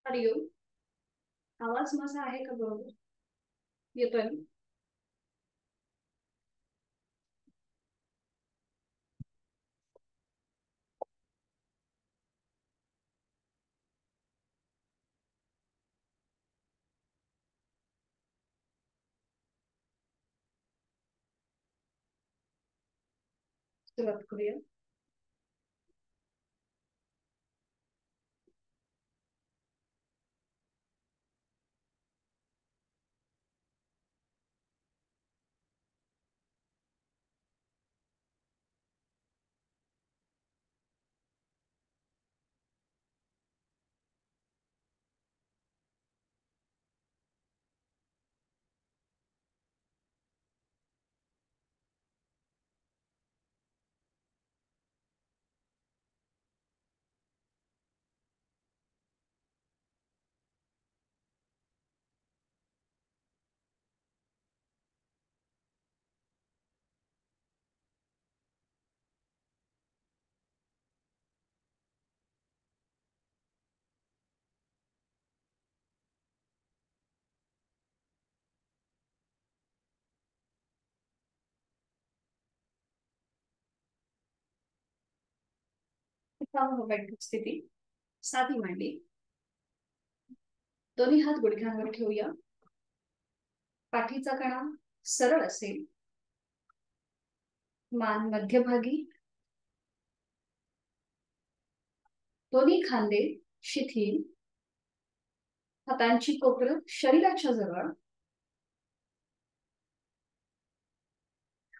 हरिओम. आवाज माझा आहे का बरोबर? येतोय ना? सुरुवात करूया. बैठक स्थिती साधी मांडी. दोन्ही हात गुडघ्यांवर ठेवूया. पाठीचा कणा सरळ असेल. मान मध्यभागी. दोन्ही खांदे शिथिल. हातांची कोपरं शरीराच्या जवळ.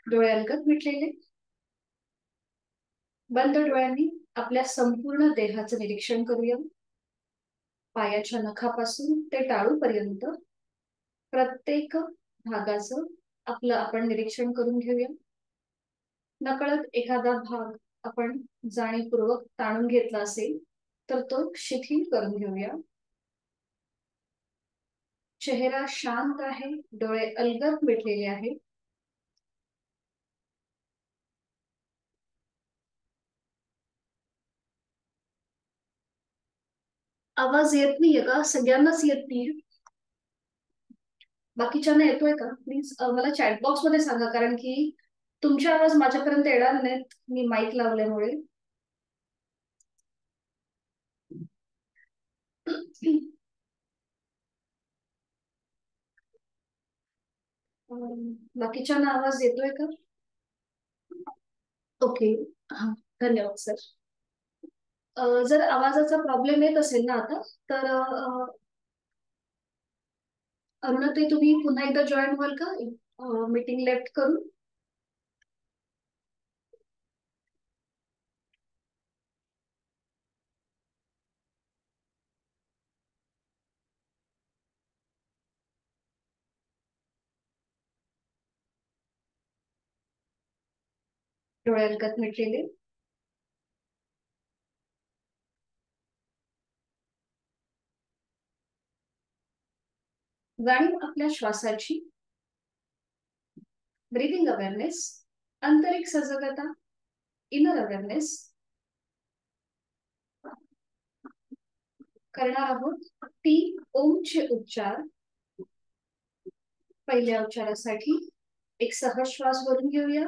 डोळे अलगद मिटलेले. बंद डोळ्यांनी आपल्या संपूर्ण देहाचं निरीक्षण करूया. पायाच्या नखापासून ते टाळूपर्यंत प्रत्येक भागाचं आपलं आपण निरीक्षण करून घेऊया. नकळत एखादा भाग आपण जाणीवपूर्वक ताणून घेतला असेल तर तो शिथिल करून घेऊया. चेहरा शांत आहे. डोळे अलगद मिटलेले आहेत. आवाज येत नाहीये का? सगळ्यांनाच येत नाहीये? बाकीच्यांना येतोय का? प्लीज मला चॅटबॉक्स मध्ये सांगा, कारण की तुमचे आवाज माझ्यापर्यंत येणार नाहीत मी माईक लावल्यामुळे. बाकीच्यांना आवाज येतोय का? ओके. हा, धन्यवाद सर. जर आवाजाचा प्रॉब्लेम येत असेल ना आता, तर अरुणाताई तुम्ही पुन्हा एकदा जॉईन व्हाल का मीटिंग लेफ्ट करून? डोळे अलगद मिटलेले. जाणीव आपल्या श्वासाची. Breathing awareness. आंतरिक सजगता. Inner awareness. करणार आहोत 3 ओमचे उच्चार. पहिल्या उच्चारासाठी एक सहज श्वास भरून घेऊया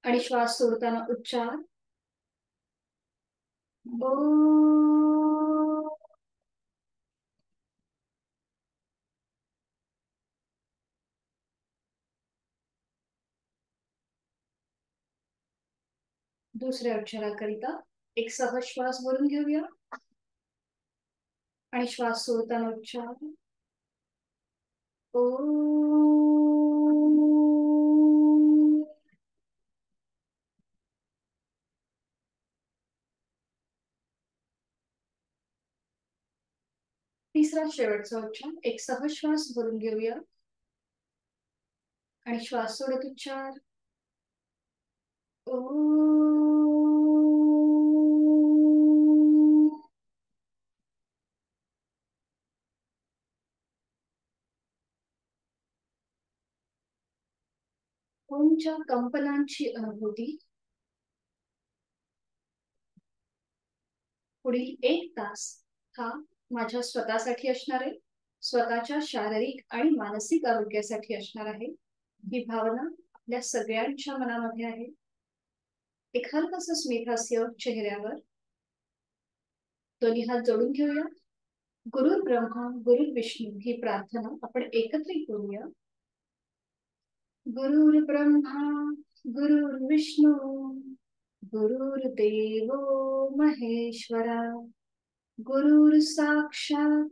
आणि श्वास सोडताना उच्चार ओ. दुसऱ्या उच्चाराकरिता एक सहज श्वास भरून घेऊया आणि श्वास सोडताना उच्चार ओ. तिसरा शेवटचा उच्चार एक सहज श्वास भरून घेऊया आणि श्वास सोडत उच्चार ओ. ओमच्या कंपनांची अनुभूती पुढील 1 तास हा माझ्या स्वतःसाठी असणार आहे, स्वतःच्या शारीरिक आणि मानसिक आरोग्यासाठी असणार आहे. ही भावना आपल्या सगळ्यांच्या मनामध्ये आहे. एक हलकसं स्मितहास्य चेहऱ्यावर. दोन्ही हात जोडून घेऊया. गुरुर् ब्रह्मा गुरुर् विष्णू ही प्रार्थना आपण एकत्रित करूया. गुरुर्ब्रह्मा गुरुर्विष्णू गुरुर्देवो महेश्वरा गुरुर् साक्षात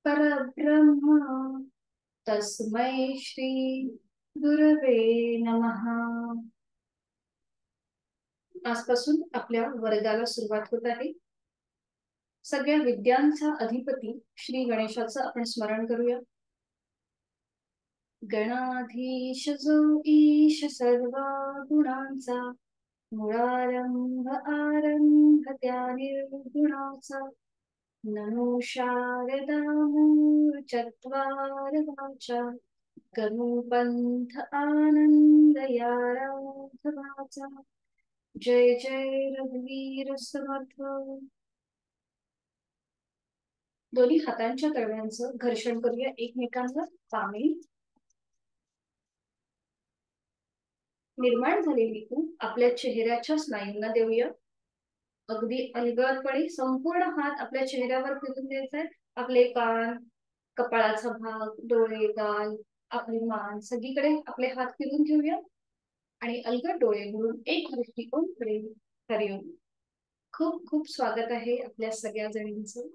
परब्रह्म तस्मै श्री गुरवे नमः. आजपासून आपल्या वर्गाला सुरुवात होत आहे. सगळ्या विद्यांचा अधिपती श्री गणेशाचं आपण स्मरण करूया. गणाधीश जो ईश सर्व गुणांचा, मुळारंभ आरंभ त्या निर्गुणाचा, नमो शारदा मूर्छत्वार वाचा, गणुपंथ आनंद या राघवाचा. जय जय रघुवीर समर्थ. दोन्ही हातांच्या तळव्यांचं घर्षण करूया एकमेकांवर. पाणी निर्माण झालेली ऊब आपल्या चेहऱ्याच्या स्नायूंना देऊया. अगदी अलगदपणे संपूर्ण हात आपल्या चेहऱ्यावर फिरून द्यायचा आहे. आपले कान, कपाळाचा भाग, डोळे, गाल, आपली मान सगळीकडे आपले हात फिरून घेऊया आणि अलगद डोळे मिळून एक दृष्टिकोनकडे हरिओम. खूप खूप स्वागत आहे आपल्या सगळ्या जणींचं.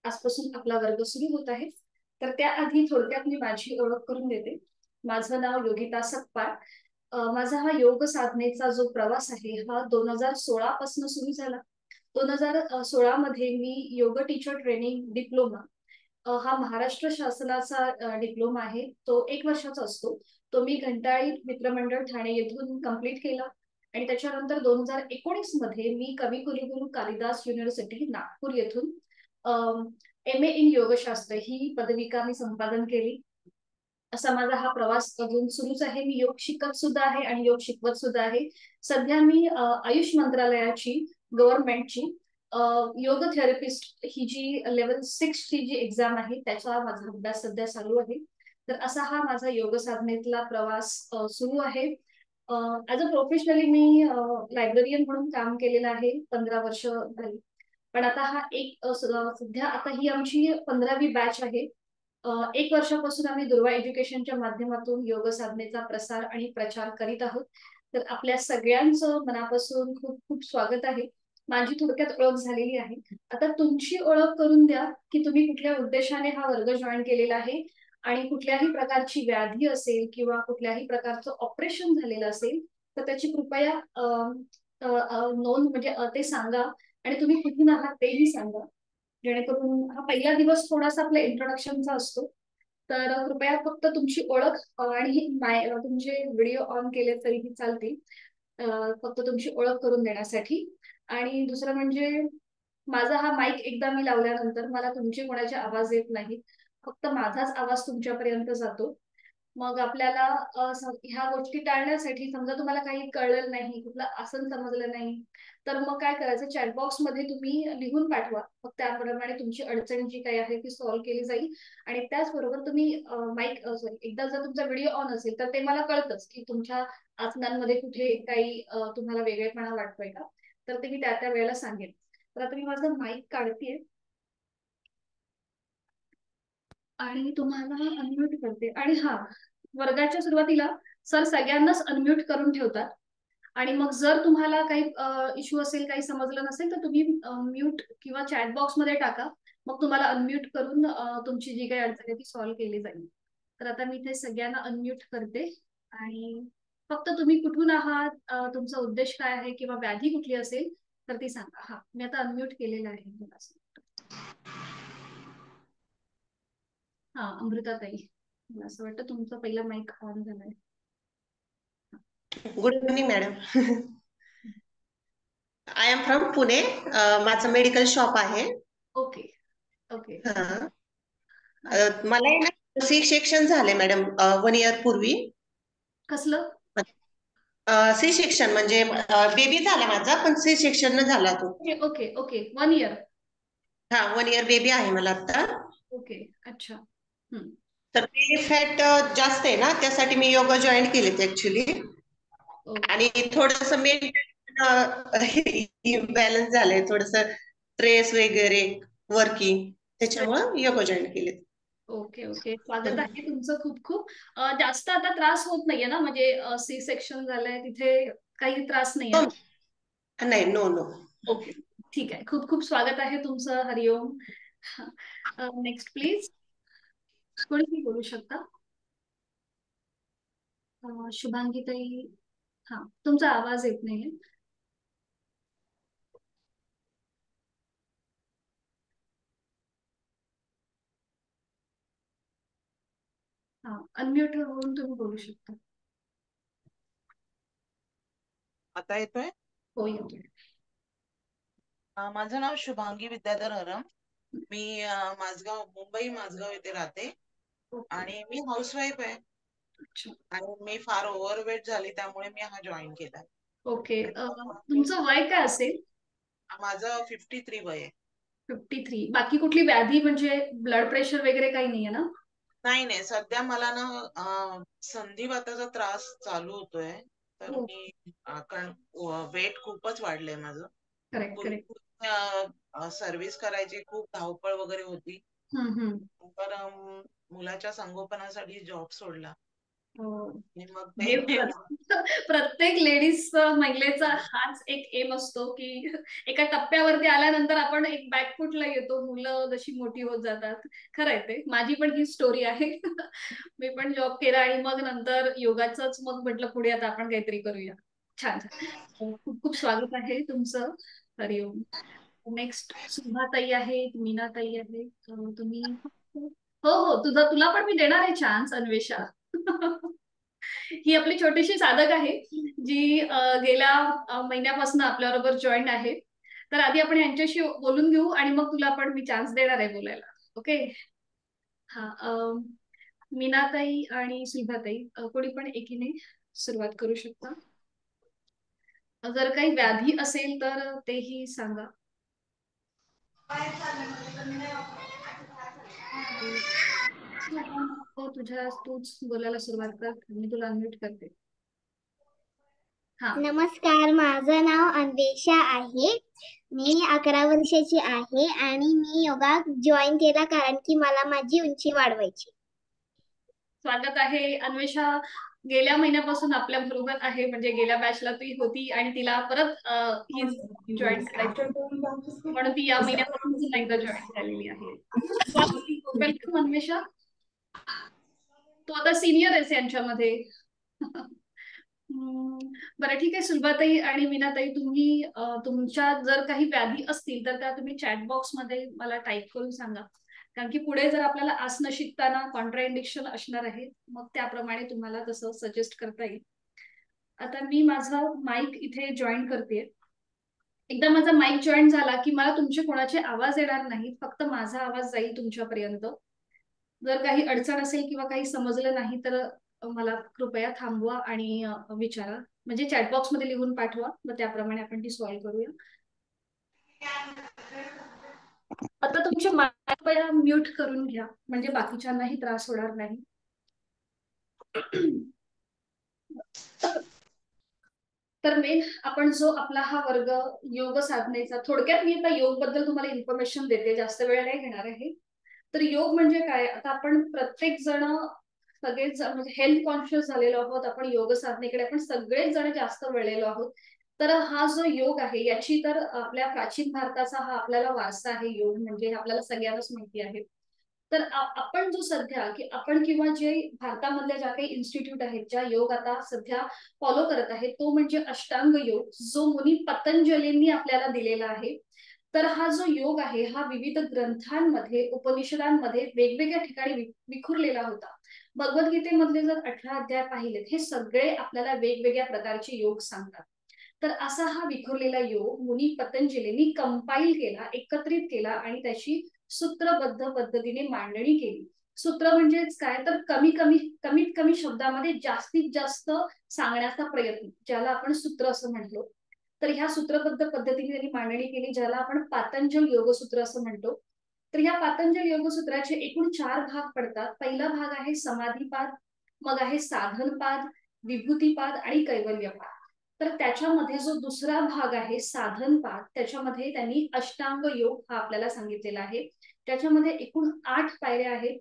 आजपासून आपला वर्ग सुरू होत आहे. तर त्याआधी थोडक्यात मी माझी ओळख करून देते. माझं नाव योगिता सकपाळ. माझा हा योग साधनेचा जो प्रवास आहे हा 2016 पासून सुरू झाला. 2016 मध्ये मी योग टीचर ट्रेनिंग डिप्लोमा, हा महाराष्ट्र शासनाचा डिप्लोमा आहे. तो 1 वर्षाचा असतो. तो मी घंटाळी मित्रमंडळ ठाणे येथून कंप्लीट केला. आणि त्याच्यानंतर 2019 मध्ये मी कविकुलगुरू कालिदास युनिव्हर्सिटी नागपूर येथून MA इन योगशास्त्र ही पदविका मी संपादन केली. असा माझा हा प्रवास अजून सुरूच आहे. मी योग शिकत सुद्धा आहे आणि योग शिकवत सुद्धा आहे. सध्या मी आयुष मंत्रालयाची गव्हर्नमेंटची योग थेरपिस्ट ही जी लेवल 6 ची जी एक्झाम आहे त्याचा माझा अभ्यास सध्या चालू आहे. तर असा हा माझा योग साधनेतला प्रवास सुरू आहे. As a professionally me librarian म्हणून काम केलेलं आहे 15 वर्ष झाली. पण आता हा सध्या आता ही आमची 15वी बॅच आहे. 1 वर्षापासून आम्ही दुर्वा एज्युकेशनच्या माध्यमातून योग साधनेचा प्रसार आणि प्रचार करीत आहोत. तर आपल्या सगळ्यांचं मनापासून खूप खूप स्वागत आहे. माझी थोडक्यात ओळख झालेली आहे. आता तुमची ओळख करून द्या की तुम्ही कुठल्या उद्देशाने हा वर्ग जॉईन केलेला आहे आणि कुठल्याही प्रकारची व्याधी असेल किंवा कुठल्याही प्रकारचं ऑपरेशन झालेलं असेल तर त्याची कृपया नोंद म्हणजे ते सांगा आणि तुम्ही कुठून आहात तेही सांगा. जेणेकरून हा पहिला दिवस थोडासा आपल्या इंट्रोडक्शनचा असतो. तर कृपया फक्त तुमची ओळख आणि तुमचे व्हिडिओ ऑन केले तरीही चालतील. फक्त तुमची ओळख करून देण्यासाठी. आणि दुसरं म्हणजे माझा हा माईक एकदा मी लावल्यानंतर मला तुमचे कोणाचे आवाज येत नाहीत. फक्त माझाच आवाज तुमच्यापर्यंत जातो. मग आपल्याला ह्या गोष्टी टाळण्यासाठी समजा तुम्हाला काही कळलं नाही, कुठलं आसन समजलं नाही, तर मग काय करायचं, चॅटबॉक्स मध्ये तुम्ही लिहून पाठवा. मग त्याप्रमाणे तुमची अडचण जी काही आहे ती सॉल्व्ह केली जाईल. आणि त्याचबरोबर तुम्ही माईक सॉरी एकदा जर तुमचा व्हिडिओ ऑन असेल तर ते मला कळतंच की तुमच्या आसनांमध्ये कुठे काही तुम्हाला वेगळेपणा वाटतोय का, तर ते मी त्या त्या वेळेला सांगेन. तर आता मी माझं माईक काढतेय आणि तुम्हाला अनम्यूट करते. आणि हा, वर्गाच्या सुरुवातीला सर सगळ्यांनाच अनम्यूट करून ठेवतात. आणि मग जर तुम्हाला काही इश्यू असेल, काही समजलं नसेल तर तुम्ही म्यूट किंवा चॅट बॉक्स मध्ये टाका. मग तुम्हाला अनम्यूट करून तुमची जी काही अडचण आहे ती सॉल्व्ह केली जाईल. तर आता मी इथे सगळ्यांना अनम्यूट करते. आणि फक्त तुम्ही कुठून आहात, तुमचा उद्देश काय आहे किंवा व्याधी कुठली असेल तर ती सांगा. हा, मी आता अनम्यूट केलेलं आहे. हा, अमृताताई, मला असं वाटतं तुमचा पहिला माईक ऑन झालाय. Good evening madam. I am from Pune. माझं मेडिकल शॉप आहे. Okay okay. मला ना सी सेक्शन झाले मॅडम 1 इयर पूर्वी. कसलं? सी सेक्शन म्हणजे बेबी झाला माझा, पण सी सेक्शन न झाला तो. Okay okay okay 1 year. हा 1 इयर बेबी आहे मला आता. ओके अच्छा. तर ते फॅट जास्त आहे ना, त्यासाठी मी योगा जॉईन केलेत ऍक्च्युली. ओके आणि थोडस बॅलन्स झालंय, थोडस स्ट्रेस वगैरे वर्किंग, त्याच्यामुळे योगा जॉईन केलेत. ओके ओके स्वागत आहे तुमचं खूप खूप. जास्त आता त्रास होत नाहीये ना, म्हणजे सी सेक्शन झालंय तिथे काही त्रास नाहीये हो, ना? नाही, नो नो. ओके ठीक आहे, खूप खूप स्वागत आहे तुमचं. हरिओम. Next please. कोणीही बोलू शकता. शुभांगी ताई. हा तुमचा आवाज येत नाहीये. हा अनम्यूट होऊन तुम्ही बोलू शकता. आता येतोय? हो येतोय. माझं नाव शुभांगी विद्याधर हरम. मी मुंबई माझगाव येथे राहते ओके आणि मी हाऊसवाईफ आहे. अच्छा आणि मी फार ओव्हरवेट झाली, त्यामुळे मी हा जॉईन केला. ओके. तुमचं वय काय असेल? माझं 53 वय आहे. 53. बाकी कुठली व्याधी म्हणजे ब्लड प्रेशर वगैरे काही नाहीये ना? नाही नाही, सध्या मला ना संधिवाताचा त्रास चालू होतोय. तर हो मी कारण वेट खूपच वाढलंय माझं. Correct correct. पूर्वी सर्व्हिस करायची, खूप धावपळ वगैरे होती. हम्म. तर मुलाच्या संगोपनासाठी जॉब सोडला हो. आणि मग हे ते प्रत्येक लेडीज महिलेचा हाच एक एम असतो की एका टप्प्यावरती आल्यानंतर आपण एक बॅकफुटला येतो, मुलं जशी मोठी होत जातात. खरंय, ते माझी पण ही स्टोरी आहे. मी पण जॉब केला आणि मग नंतर योगाचंच मग म्हटलं पुढे आता आपण काहीतरी करूया. छान छान. खूप खूप स्वागत आहे तुमचं. हरिओम. नेक्स्ट सुभाताई आहेत, मीनाताई आहेत. तुम्ही हो हो तुला पण मी देणार आहे चान्स, अन्वेषा. ही आपली छोटीशी साधक आहे जी गेल्या महिन्यापासून आपल्याबरोबर जॉईन आहे. तर आधी आपण यांच्याशी बोलून घेऊ आणि मग तुला पण मी चान्स देणार आहे बोलायला. ओके. हा मीनाताई आणि सुभाताई कोणी पण एकीने सुरुवात करू शकता. जर काही व्याधी असेल तर तेही सांगा. तूच बोलायला सुरुवात कर, मी तुला अनम्यूट करते. नमस्कार, माझं नाव अन्वेषा आहे. मी 11 वर्षाची आहे आणि मी योगा जॉईन केला कारण की मला माझी उंची वाढवायची. स्वागत आहे अन्वेषा. गेल्या महिन्यापासून आपल्या बरोबर आहे, म्हणजे गेल्या बॅचला ती होती आणि तिला परत ही जॉईन करायची, म्हणून ती या महिन्यापासून पुन्हा एकदा जॉईन झालेली आहे. वेलकम अन्वेषा. तू आता सिनियर आहेस यांच्यामध्ये. बरं ठीक आहे. सुलभाताई आणि मीनाताई, तुम्ही तुमच्या जर काही व्याधी असतील तर त्या तुम्ही चॅट बॉक्स मध्ये मला टाईप करून सांगा, कारण की पुढे जर आपल्याला आसनं शिकताना कॉन्ट्राइंडिक्शन असणार आहे, मग त्याप्रमाणे तुम्हाला तसं सजेस्ट करता येईल. आता मी माझा माईक इथे जॉईन करते. एकदा माझा माईक जॉईन झाला की मला तुमचे कोणाचे आवाज येणार नाहीत, फक्त माझा आवाज जाईल तुमच्यापर्यंत. जर काही अडचण असेल किंवा काही समजलं नाही तर मला कृपया थांबवा आणि विचारा, म्हणजे चॅटबॉक्स मध्ये लिहून पाठवा, मग त्याप्रमाणे आपण ती सॉल्व्ह करूया. आता तुमचे माईक म्यूट करून घ्या, म्हणजे बाकीच्यांनाही त्रास होणार नाही. तर मेन आपण जो आपला हा वर्ग योग साधनेचा, थोडक्यात मी आता योग बद्दल तुम्हाला इन्फॉर्मेशन देते, जास्त वेळ नाही घेणार आहे. तर योग म्हणजे काय, आता आपण प्रत्येक जण सगळेच म्हणजे हेल्थ कॉन्शियस झालेलो आहोत. आपण योग साधनेकडे आपण सगळेच जण जास्त वळलेलो आहोत. तर हा जो योग आहे याची तर आपल्या प्राचीन भारताचा हा आपल्याला वारसा आहे. योग म्हणजे आपल्याला सगळ्यांनाच माहिती आहे. तर आपण जो सध्या की आपण किंवा जे भारतामधल्या ज्या काही इन्स्टिट्यूट आहेत ज्या योग आता सध्या फॉलो करत आहेत, तो म्हणजे अष्टांग योग, जो मुनी पतंजलींनी आपल्याला दिलेला आहे. तर हा जो योग आहे हा विविध ग्रंथांमध्ये, उपनिषदांमध्ये वेगवेगळ्या ठिकाणी विखुरलेला होता. भगवद्गीतेमधले जर 18 अध्याय पाहिलेत, हे सगळे आपल्याला वेगवेगळ्या प्रकारचे योग सांगतात. तर असा हा विखुरलेला योग मुनी पतंजलींनी कंपाईल केला, एकत्रित केला आणि त्याची सूत्रबद्ध पद्धतीने मांडणी केली. सूत्र म्हणजेच काय तर कमीत कमी शब्दामध्ये जास्तीत जास्त सांगण्याचा प्रयत्न, ज्याला आपण सूत्र असं म्हणतो. तर ह्या सूत्रबद्ध पद्धतीने त्यांनी मांडणी केली, ज्याला आपण पातंजल योगसूत्र असं म्हणतो. तर ह्या पातंजल योगसूत्राचे एकूण 4 भाग पडतात. पहिला भाग आहे समाधीपाद, मग आहे साधनपाद, विभूतीपाद आणि कैवल्यपाद. तर त्याच्यामध्ये जो दुसरा भाग आहे साधनपाद, त्याच्यामध्ये त्यांनी अष्टांग योग हा आपल्याला सांगितलेला आहे. त्याच्यामध्ये एकूण 8 पायऱ्या आहेत.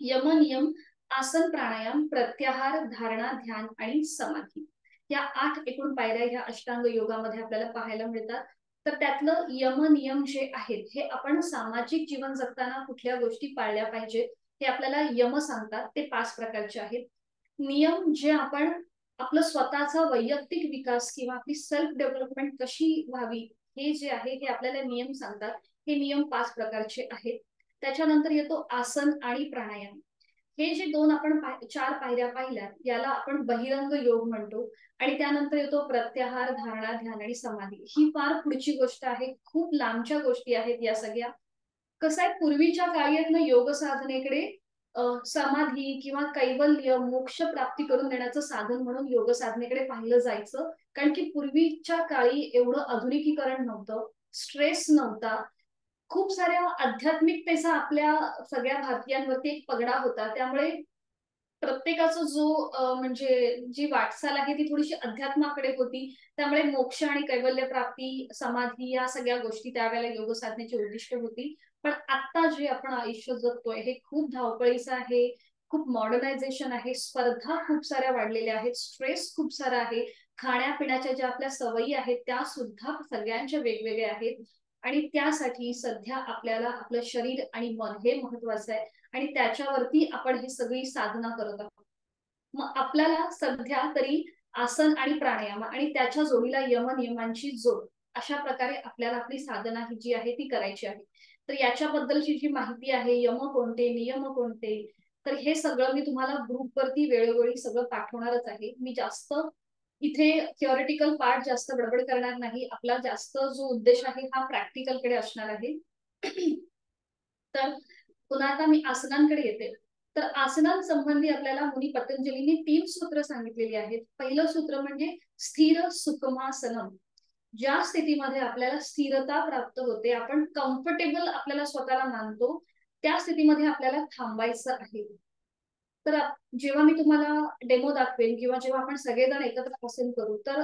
यम, नियम, आसन, प्राणायाम, प्रत्याहार, धारणा, ध्यान आणि समाधी. या 8 एकूण पायऱ्या ह्या अष्टांग योगामध्ये आपल्याला पाहायला मिळतात. तर त्यातलं यम नियम जे आहेत हे आपण सामाजिक जीवन जगताना कुठल्या गोष्टी पाळल्या पाहिजेत हे आपल्याला यम सांगतात. ते 5 प्रकारचे आहेत. नियम जे आपण आपलं स्वतःचा वैयक्तिक विकास किंवा आपली सेल्फ डेव्हलपमेंट कशी व्हावी हे जे आहे हे आपल्याला नियम सांगतात. हे नियम 5 प्रकारचे आहेत. त्याच्यानंतर येतो आसन आणि प्राणायाम. हे जे 2 आपण 4 पायऱ्या पाहिल्या याला आपण बहिरंग योग म्हणतो. आणि त्यानंतर येतो प्रत्याहार, धारणा, ध्यान आणि समाधी. ही फार पुढची गोष्ट आहे. खूप लांबच्या गोष्टी आहेत या सगळ्या. कसं आहे, पूर्वीच्या काळी योग साधनेकडे समाधी किंवा कैवल्य, मोक्ष प्राप्ती करून देण्याचं साधन म्हणून योग साधनेकडे पाहिलं जायचं. कारण की पूर्वीच्या काळी एवढं आधुनिकीकरण नव्हतं, स्ट्रेस नव्हता, खूप साऱ्या आध्यात्मिकतेचा आपल्या सगळ्या भारतीयांवरती एक पगडा होता. त्यामुळे प्रत्येकाचा जो म्हणजे जी वाटचाल आहे ती थोडीशी अध्यात्माकडे होती. त्यामुळे मोक्ष आणि कैवल्य प्राप्ती, समाधी या सगळ्या गोष्टी त्यावेळेला योग साधनेची उद्दिष्ट होती. पण आता जे आपण आयुष्य जगतोय हे खूप धावपळीचं आहे, खूप मॉडर्नायझेशन आहे, स्पर्धा खूप साऱ्या वाढलेल्या आहेत, स्ट्रेस खूप सारा आहे, खाण्यापिण्याच्या ज्या आपल्या सवयी आहेत त्या सुद्धा सगळ्यांच्या वेगवेगळ्या आहेत. आणि त्यासाठी सध्या आपल्याला आपलं शरीर आणि मन हे महत्वाचं आहे आणि त्याच्यावरती आपण ही सगळी साधना करत आहोत. मग आपल्याला सध्या तरी आसन आणि प्राणायाम आणि त्याच्या जोडीला यम नियमांची जोड अशा प्रकारे आपल्याला आपली साधना ही जी आहे ती करायची आहे. तर याच्याबद्दलची जी माहिती आहे, यम कोणते, नियम कोणते, तर हे सगळं मी तुम्हाला ग्रुपवरती वेळोवेळी सगळं पाठवणारच आहे. मी जास्त इथे थिओरिटिकल पार्ट जास्त गडबड करणार नाही. आपला जास्त जो उद्देश आहे हा प्रॅक्टिकल कडे असणार आहे. तर पुन्हा आता मी आसनांकडे येते. तर आसनांसंबंधी आपल्याला मुनी पतंजलीने 3 सूत्र सांगितलेली आहेत. पहिलं सूत्र म्हणजे स्थिर सुखमासनम. ज्या स्थितीमध्ये आपल्याला स्थिरता प्राप्त होते, आपण कम्फर्टेबल आपल्याला स्वतःला मानतो, त्या स्थितीमध्ये आपल्याला थांबायचं आहे. तर जेव्हा मी तुम्हाला डेमो दाखवेन किंवा जेव्हा आपण सगळेजण एकत्र आसन करू तर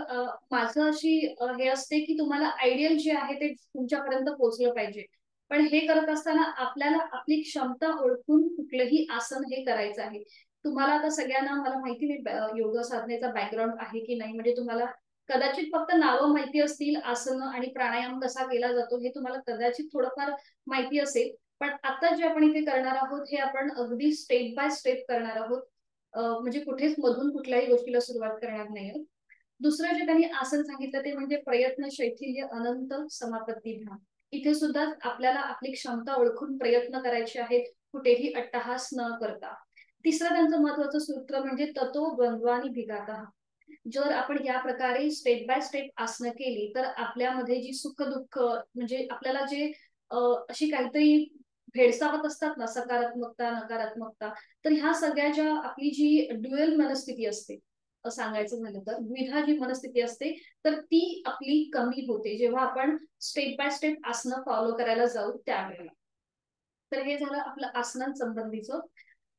माझं अशी हे असते की तुम्हाला आयडियल जे आहे ते तुमच्यापर्यंत पोहोचलं पाहिजे. पण हे करत असताना आपल्याला आपली क्षमता ओळखून कुठलंही आसन हे करायचं आहे. तुम्हाला आता सगळ्यांना मला माहिती नाही योग साधनेचा बॅकग्राऊंड आहे की नाही, म्हणजे तुम्हाला कदाचित फक्त नावं माहिती असतील, आसन आणि प्राणायाम कसा केला जातो हे तुम्हाला कदाचित थोडंफार माहिती असेल. पण आता जे आपण इथे करणार आहोत हे आपण अगदी स्टेप बाय स्टेप करणार आहोत. म्हणजे कुठेच मधून कुठल्याही गोष्टीला सुरुवात करणार नाही. दुसरं जे त्यांनी आसन सांगितलं ते म्हणजे प्रयत्न शैथिल्य अनंत समापत्ती ध्यान. इथे सुद्धा आपल्याला आपली क्षमता ओळखून प्रयत्न करायचे आहेत, कुठेही अट्टहास न करता. तिसरं त्यांचं महत्वाचं सूत्र म्हणजे ततो द्वंद्वानी भिगाता. जर आपण या प्रकारे स्टेप बाय स्टेप आसनं केली तर आपल्यामध्ये जी सुख दुःख म्हणजे आपल्याला जे अशी काहीतरी भेडसावत असतात ना, सकारात्मकता नकारात्मकता, तर ह्या सगळ्या ज्या आपली जी ड्युअल मनस्थिती असते, सांगायचं झालं तर द्विधा जी मनस्थिती असते, तर ती आपली कमी होते जेव्हा आपण स्टेप बाय स्टेप आसनं फॉलो करायला जाऊ त्यावेळेला. तर हे झालं आपलं आसनांसंबंधीचं.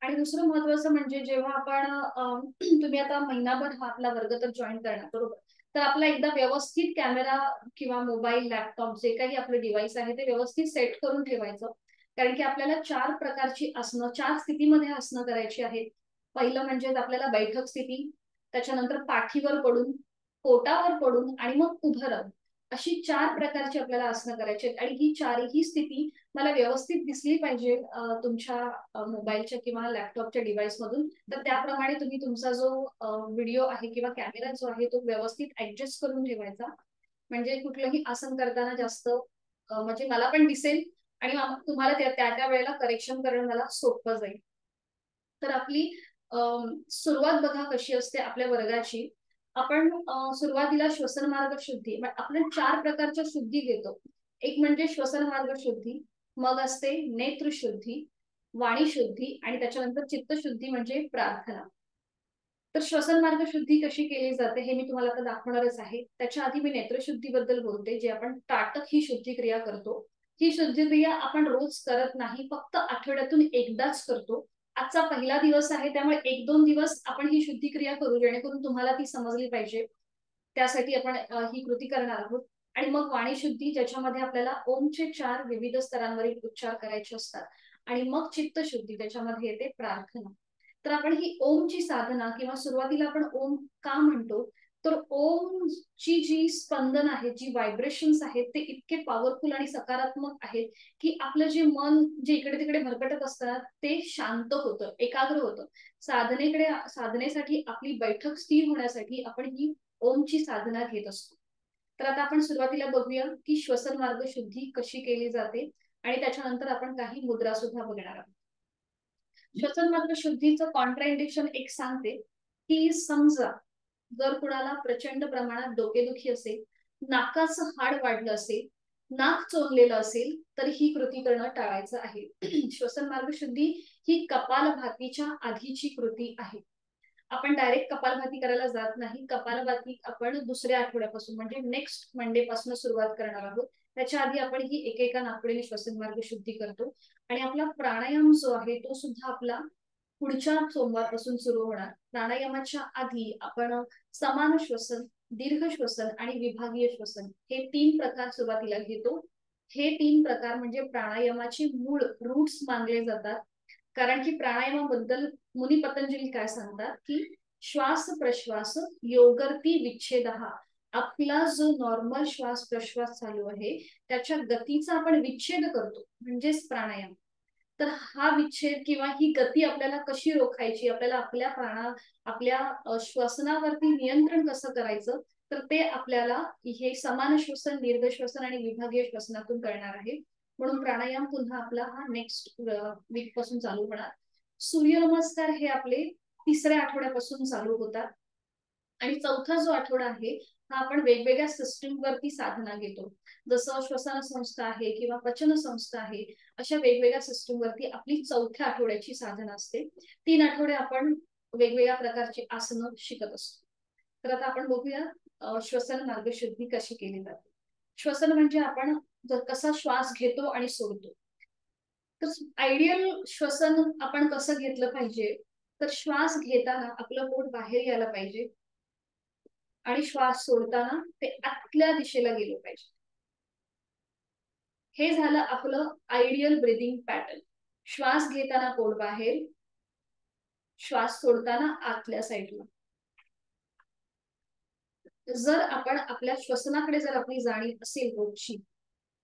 आणि दुसरं महत्वाचं म्हणजे जेव्हा आपण तुम्ही आता महिनाभर हा आपला वर्ग तर जॉईन करणार बरोबर, तर आपला एकदा व्यवस्थित कॅमेरा किंवा मोबाईल, लॅपटॉप जे काही आपलं डिव्हाइस आहे ते व्यवस्थित सेट करून ठेवायचं. कारण की आपल्याला 4 प्रकारची आसनं 4 स्थितीमध्ये आसनं करायची आहेत. पहिलं म्हणजे आपल्याला बैठक स्थिती, त्याच्यानंतर पाठीवर पडून, पोटावर पडून आणि मग उभं राहून अशी 4 प्रकारची आपल्याला आसनं करायची आहेत. आणि ही 4ही स्थिती मला व्यवस्थित दिसली पाहिजे तुमच्या मोबाईलच्या किंवा लॅपटॉपच्या डिव्हाइस मधून. तर त्याप्रमाणे तुम्ही तुमचा जो व्हिडिओ आहे किंवा कॅमेरा जो आहे तो व्यवस्थित ऍडजस्ट करून ठेवायचा. म्हणजे कुठलंही आसन करताना जास्त म्हणजे मला पण दिसेल आणि तुम्हाला त्या वेळेला करेक्शन करणं मला सोपं जाईल. तर आपली सुरुवात बघा कशी असते आपल्या वर्गाची. आपण सुरुवातीला श्वसन मार्ग शुद्धी, आपण 4 प्रकारच्या शुद्धी घेतो. एक म्हणजे श्वसन मार्ग शुद्धी, मग असते नेत्र शुद्धी, वाणी शुद्धी आणि त्याच्यानंतर चित्तशुद्धी म्हणजे प्रार्थना. तर श्वसन मार्ग शुद्धी कशी केली जाते हे मी तुम्हाला आता दाखवणारच आहे. त्याच्या आधी मी नेत्रशुद्धीबद्दल बोलते, जे आपण ताटक ही शुद्धी क्रिया करतो. ही शुद्धी क्रिया आपण रोज करत नाही, फक्त आठवड्यातून एकदाच करतो. आजचा पहिला दिवस आहे, त्यामुळे 1-2 दिवस आपण ही शुद्धी क्रिया करू, जेणेकरून तुम्हाला ती समजली पाहिजे. त्यासाठी आपण ही कृती करणार आहोत. आणि मग वाणी शुद्धी, ज्याच्यामध्ये आपल्याला ओमचे 4 विविध स्तरांवरील उच्चार करायचे असतात. आणि मग चित्तशुद्धी, त्याच्यामध्ये येते प्रार्थना. तर आपण ही ओमची साधना, किंवा सुरुवातीला आपण ओम का म्हणतो, तर ओमची जी स्पंदन आहेत, जी व्हायब्रेशन्स आहेत, ते इतके पॉवरफुल आणि सकारात्मक आहेत की आपलं जे मन जे इकडे तिकडे भरकटत असतात ते शांत होतं, एकाग्र होतं. साधनेसाठी आपली बैठक स्थिर होण्यासाठी आपण ही ओमची साधना घेत असतो. तर आता आपण सुरुवातीला बघूया की श्वसन मार्ग शुद्धी कशी केली जाते, आणि त्याच्यानंतर आपण काही मुद्रा सुद्धा बघणार आहोत. श्वसन मार्ग शुद्धीचं कॉन्ट्राइंडिकेशन एक सांगते की समजा जर कुणाला प्रचंड प्रमाणात डोकेदुखी असेल, नाकाचं हाड वाढलं असेल, नाक चोरलेलं असेल, तर ही कृती करणं टाळायचं आहे. श्वसन मार्ग शुद्धी ही कपालभातीच्या आधीची कृती आहे. आपण डायरेक्ट कपालभाती करायला जात नाही. कपालभाती आपण दुसऱ्या आठवड्यापासून म्हणजे नेक्स्ट मंडे पासून सुरुवात करणार आहोत. त्याच्या आधी आपण ही एकेका नाकपुडीने श्वसन मार्ग शुद्धी करतो. आणि आपला प्राणायाम जो आहे तो सुद्धा आपला पुढच्या सोमवारपासून सुरू होणार. प्राणायामाच्या आधी आपण समान श्वसन, दीर्घ श्वसन आणि विभागीय श्वसन हे 3 प्रकार सुरुवातीला घेतो. हे 3 प्रकार म्हणजे प्राणायामाचे मूळ रूट्स मानले जातात. कारण की प्राणायामाबद्दल मुनी पतंजली काय सांगतात की श्वास प्रश्वास योगर्ती विच्छेदः, आपला जो नॉर्मल श्वास प्रश्वास चालू आहे त्याच्या गतीचा आपण विच्छेद करतो, म्हणजेच प्राणायाम. तर हा विच्छेद किंवा ही गती आपल्याला कशी रोखायची, आपल्याला आपल्या श्वसनावरती नियंत्रण कसं करायचं, तर ते आपल्याला हे समान श्वसन, दीर्घ श्वसन आणि विभागीय श्वसनातून करणार आहे. म्हणून प्राणायाम पुन्हा आपला हा नेक्स्ट वीक पासून चालू होणार. सूर्यनमस्कार हे आपले 3ऱ्या आठवड्यापासून चालू होतात. आणि चौथा जो आठवडा आहे हा आपण वेगवेगळ्या सिस्टीम वरती साधना घेतो. जसं श्वसन संस्था आहे किंवा पचन संस्था आहे, अशा वेगवेगळ्या सिस्टीम वरती आपली 4थ्या आठवड्याची साधना असते. 3 आठवडे आपण वेगवेगळ्या प्रकारची आसनं शिकत असतो. तर आता आपण बघूया श्वसन मार्ग शुद्धी कशी केली जाते. श्वसन म्हणजे आपण कसा श्वास घेतो आणि सोडतो. तर आयडियल श्वसन आपण कसं घेतलं पाहिजे, तर श्वास घेताना आपलं पोट बाहेर यायला पाहिजे आणि श्वास सोडताना ते आतल्या दिशेला गेलं पाहिजे. हे झालं आपलं आयडियल ब्रीदिंग पॅटर्न. श्वास घेताना पोट बाहेर, श्वास सोडताना आतल्या साईडला. जर आपण आपल्या श्वसनाकडे जर आपली जाणीव असेल रोजची,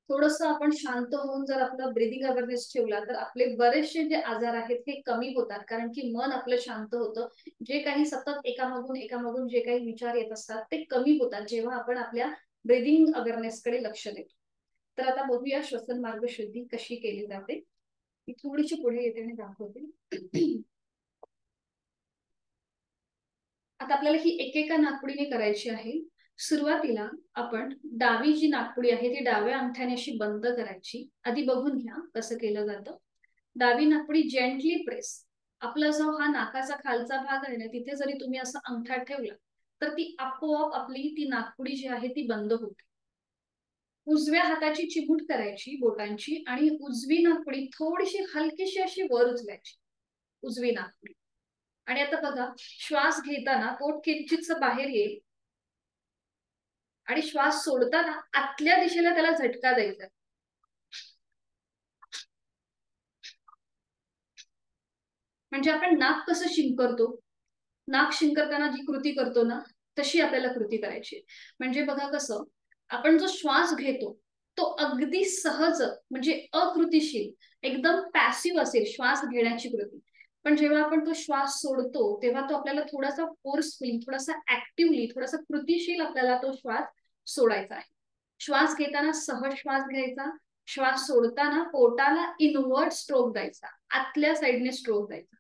थोडंसं आपण शांत होऊन जर आपलं ब्रीदिंग अवेअरनेस ठेवला, तर आपले बरेचसे जे आजार आहेत हे कमी होतात. कारण की मन आपलं शांत होतं. जे काही सतत एकामागून जे काही विचार येत असतात ते कमी होतात जेव्हा आपण आपल्या ब्रीदिंग अवेअरनेस कडे लक्ष देतो. तर आता बघूया श्वसन मार्ग शुद्धी कशी केली जाते. मी थोडीशी पुढे येते आणि दाखवते. आता आपल्याला ही एकेका नाकपुडीने करायची आहे. सुरुवातीला आपण डावी जी नाकपुडी आहे ती डाव्या अंगठ्याने अशी बंद करायची. आधी बघून घ्या कसं केलं जातं. डावी नाकपुडी जेंटली प्रेस. आपला जो हा नाकाचा खालचा भाग आहे ना, तिथे जरी तुम्ही असं अंगठा ठेवला तर ती आपोआप आपली ती नाकपुडी जी आहे ती बंद होते. उजव्या हाताची चिमूट करायची बोटांची आणि उजवी नाकपुडी थोडीशी हलकीशी अशी वर उचलायची, उजवी नाकपुडी. आणि आता बघा, श्वास घेताना पोट किंचितस बाहेर येईल आणि श्वास सोडताना आतल्या दिशेला त्याला झटका द्यायचा. म्हणजे आपण नाक कसं शिंकरतो, नाक शिंकरताना जी कृती करतो ना, तशी आपल्याला कृती करायची. म्हणजे बघा कसं आपण जो श्वास घेतो तो अगदी सहज म्हणजे अकृतीशील, एकदम पॅसिव्ह असेल श्वास घेण्याची कृती. पण जेव्हा आपण तो श्वास सोडतो तेव्हा तो आपल्याला थोडासा फोर्सफुली, थोडासा ऍक्टिव्हली, थोडासा कृतीशील आपल्याला तो श्वास सोडायचा आहे. श्वास घेताना सहज श्वास घ्यायचा, श्वास सोडताना पोटाला इनवर्ड स्ट्रोक द्यायचा, आतल्या साईडने स्ट्रोक द्यायचा.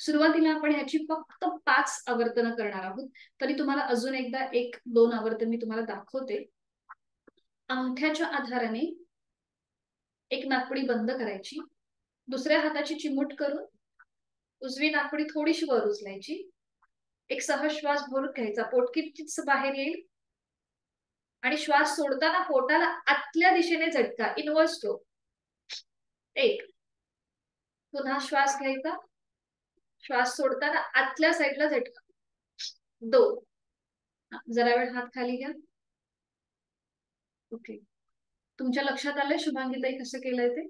सुरुवातीला आपण ह्याची फक्त 5 आवर्तन करणार आहोत. तरी तुम्हाला अजून एकदा 1-2 आवर्तन मी तुम्हाला दाखवते. अंगठ्याच्या आधाराने एक नाकपुडी बंद करायची, दुसऱ्या हाताची चिमूट करून उजवी नाकपुडी थोडीशी वर उचलायची. एक सहज श्वास भरून घ्यायचा. पोट किंचित बाहेर येईल आणि श्वास सोडताना पोटाला आतल्या दिशेने झटका. Inward stroke. 1. पुन्हा श्वास घ्यायचा. श्वास सोडताना आतल्या साईडला झटका. 2. जरा वेळ हात खाली घ्या. ओके. तुमच्या लक्षात आलंय शुभांगीताई कसं केलंय ते?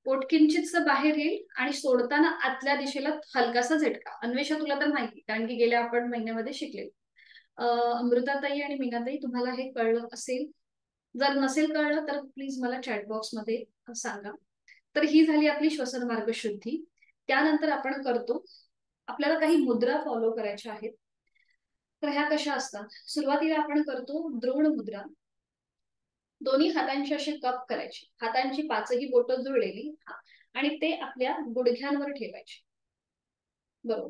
पोट किंचितस बाहेर येईल आणि सोडताना आतल्या दिशेला हलकासा झटका. अन्वेषा तुला तर माहिती, कारण की गेल्या आपण महिन्यामध्ये शिकले. अमृताताई आणि मीनाताई तुम्हाला हे कळलं असेल. जर नसेल कळलं तर प्लीज मला चॅट बॉक्स मध्ये सांगा. तर ही झाली आपली श्वसन मार्ग शुद्धी. त्यानंतर आपण करतो, आपल्याला काही मुद्रा फॉलो करायच्या आहेत. तर ह्या कशा असतात? सुरुवातीला आपण करतो द्रोण मुद्रा. दोन्ही हातांची असे कप करायचे. हातांची 5ही बोटं जुळलेली आणि ते आपल्या गुडघ्यांवर ठेवायचे. बरोबर.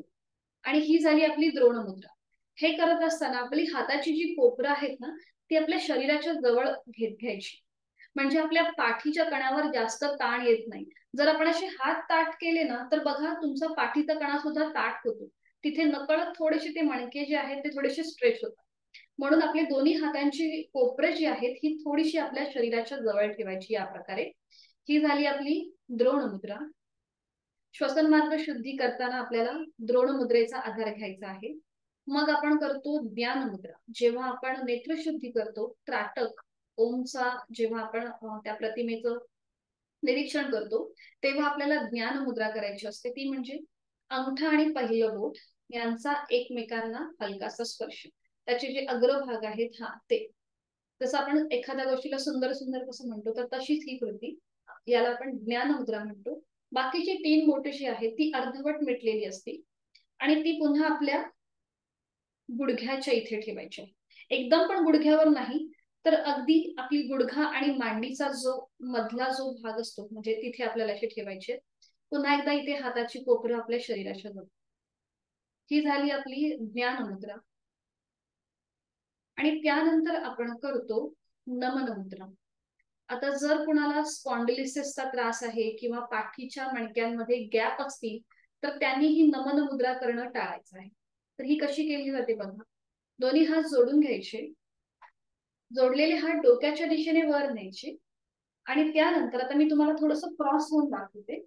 आणि ही झाली आपली द्रोण मुद्रा. हे करत असताना आपली हाताची जी कोपरं आहेत ना, ती आपल्या शरीराच्या जवळ घ्यायची. म्हणजे आपल्या पाठीच्या कणावर जास्त ताण येत नाही. जर आपण असे हात ताठ केले ना, तर बघा तुमचा पाठीचा कणा सुद्धा ताठ होतो. तिथे नकळत थोडेसे ते मणके जे आहेत ते थोडेसे स्ट्रेच होतात. म्हणून आपली दोन्ही हातांची कोपरे जी आहेत ही थोडीशी आपल्या शरीराच्या जवळ ठेवायची. या प्रकारे ही झाली आपली द्रोण मुद्रा. श्वसन मार्ग शुद्धी करताना आपल्याला द्रोण मुद्रेचा आधार घ्यायचा आहे. मग आपण करतो ज्ञान मुद्रा. जेव्हा आपण नेत्रशुद्धी करतो, त्राटक ओमचा जेव्हा आपण त्या प्रतिमेचं निरीक्षण करतो, तेव्हा आपल्याला ज्ञान मुद्रा करायची असते. ती म्हणजे अंगठा आणि पहिलं बोट यांचा एकमेकांना हलकासा स्पर्श. त्याचे जे अग्रभाग आहेत ते. जसं आपण एखाद्या गोष्टीला सुंदर सुंदर कसं म्हणतो, तर तशीच ही कृती, याला आपण ज्ञान मुद्रा म्हणतो. बाकीची 3 बोटे जी आहेत ती अर्धवट मिटलेली असते आणि ती पुन्हा आपल्या गुडघ्याच्या इथे ठेवायची. एकदम पण गुडघ्यावर नाही, तर अगदी आपली गुडघा आणि मांडीचा जो मधला जो भाग असतो म्हणजे तिथे आपल्याला असे ठेवायचे. पुन्हा एकदा इथे हाताची कोपरं आपल्या शरीराच्या जवळ. ही झाली आपली ज्ञान मुद्रा. आणि त्यानंतर आपण करतो नमन मुद्रा. आता जर कुणाला स्पॉन्डिलिसिसचा त्रास आहे किंवा पाठीच्या मणक्यांमध्ये गॅप असतील, तर त्यांनी ही नमन मुद्रा करणं टाळायचं आहे. तर ही कशी केली जाते बघा. दोन्ही हात जोडून घ्यायचे. जोडलेले हात डोक्याच्या दिशेने वर न्यायचे आणि त्यानंतर आता मी तुम्हाला थोडंसं क्रॉस होऊन दाखवते.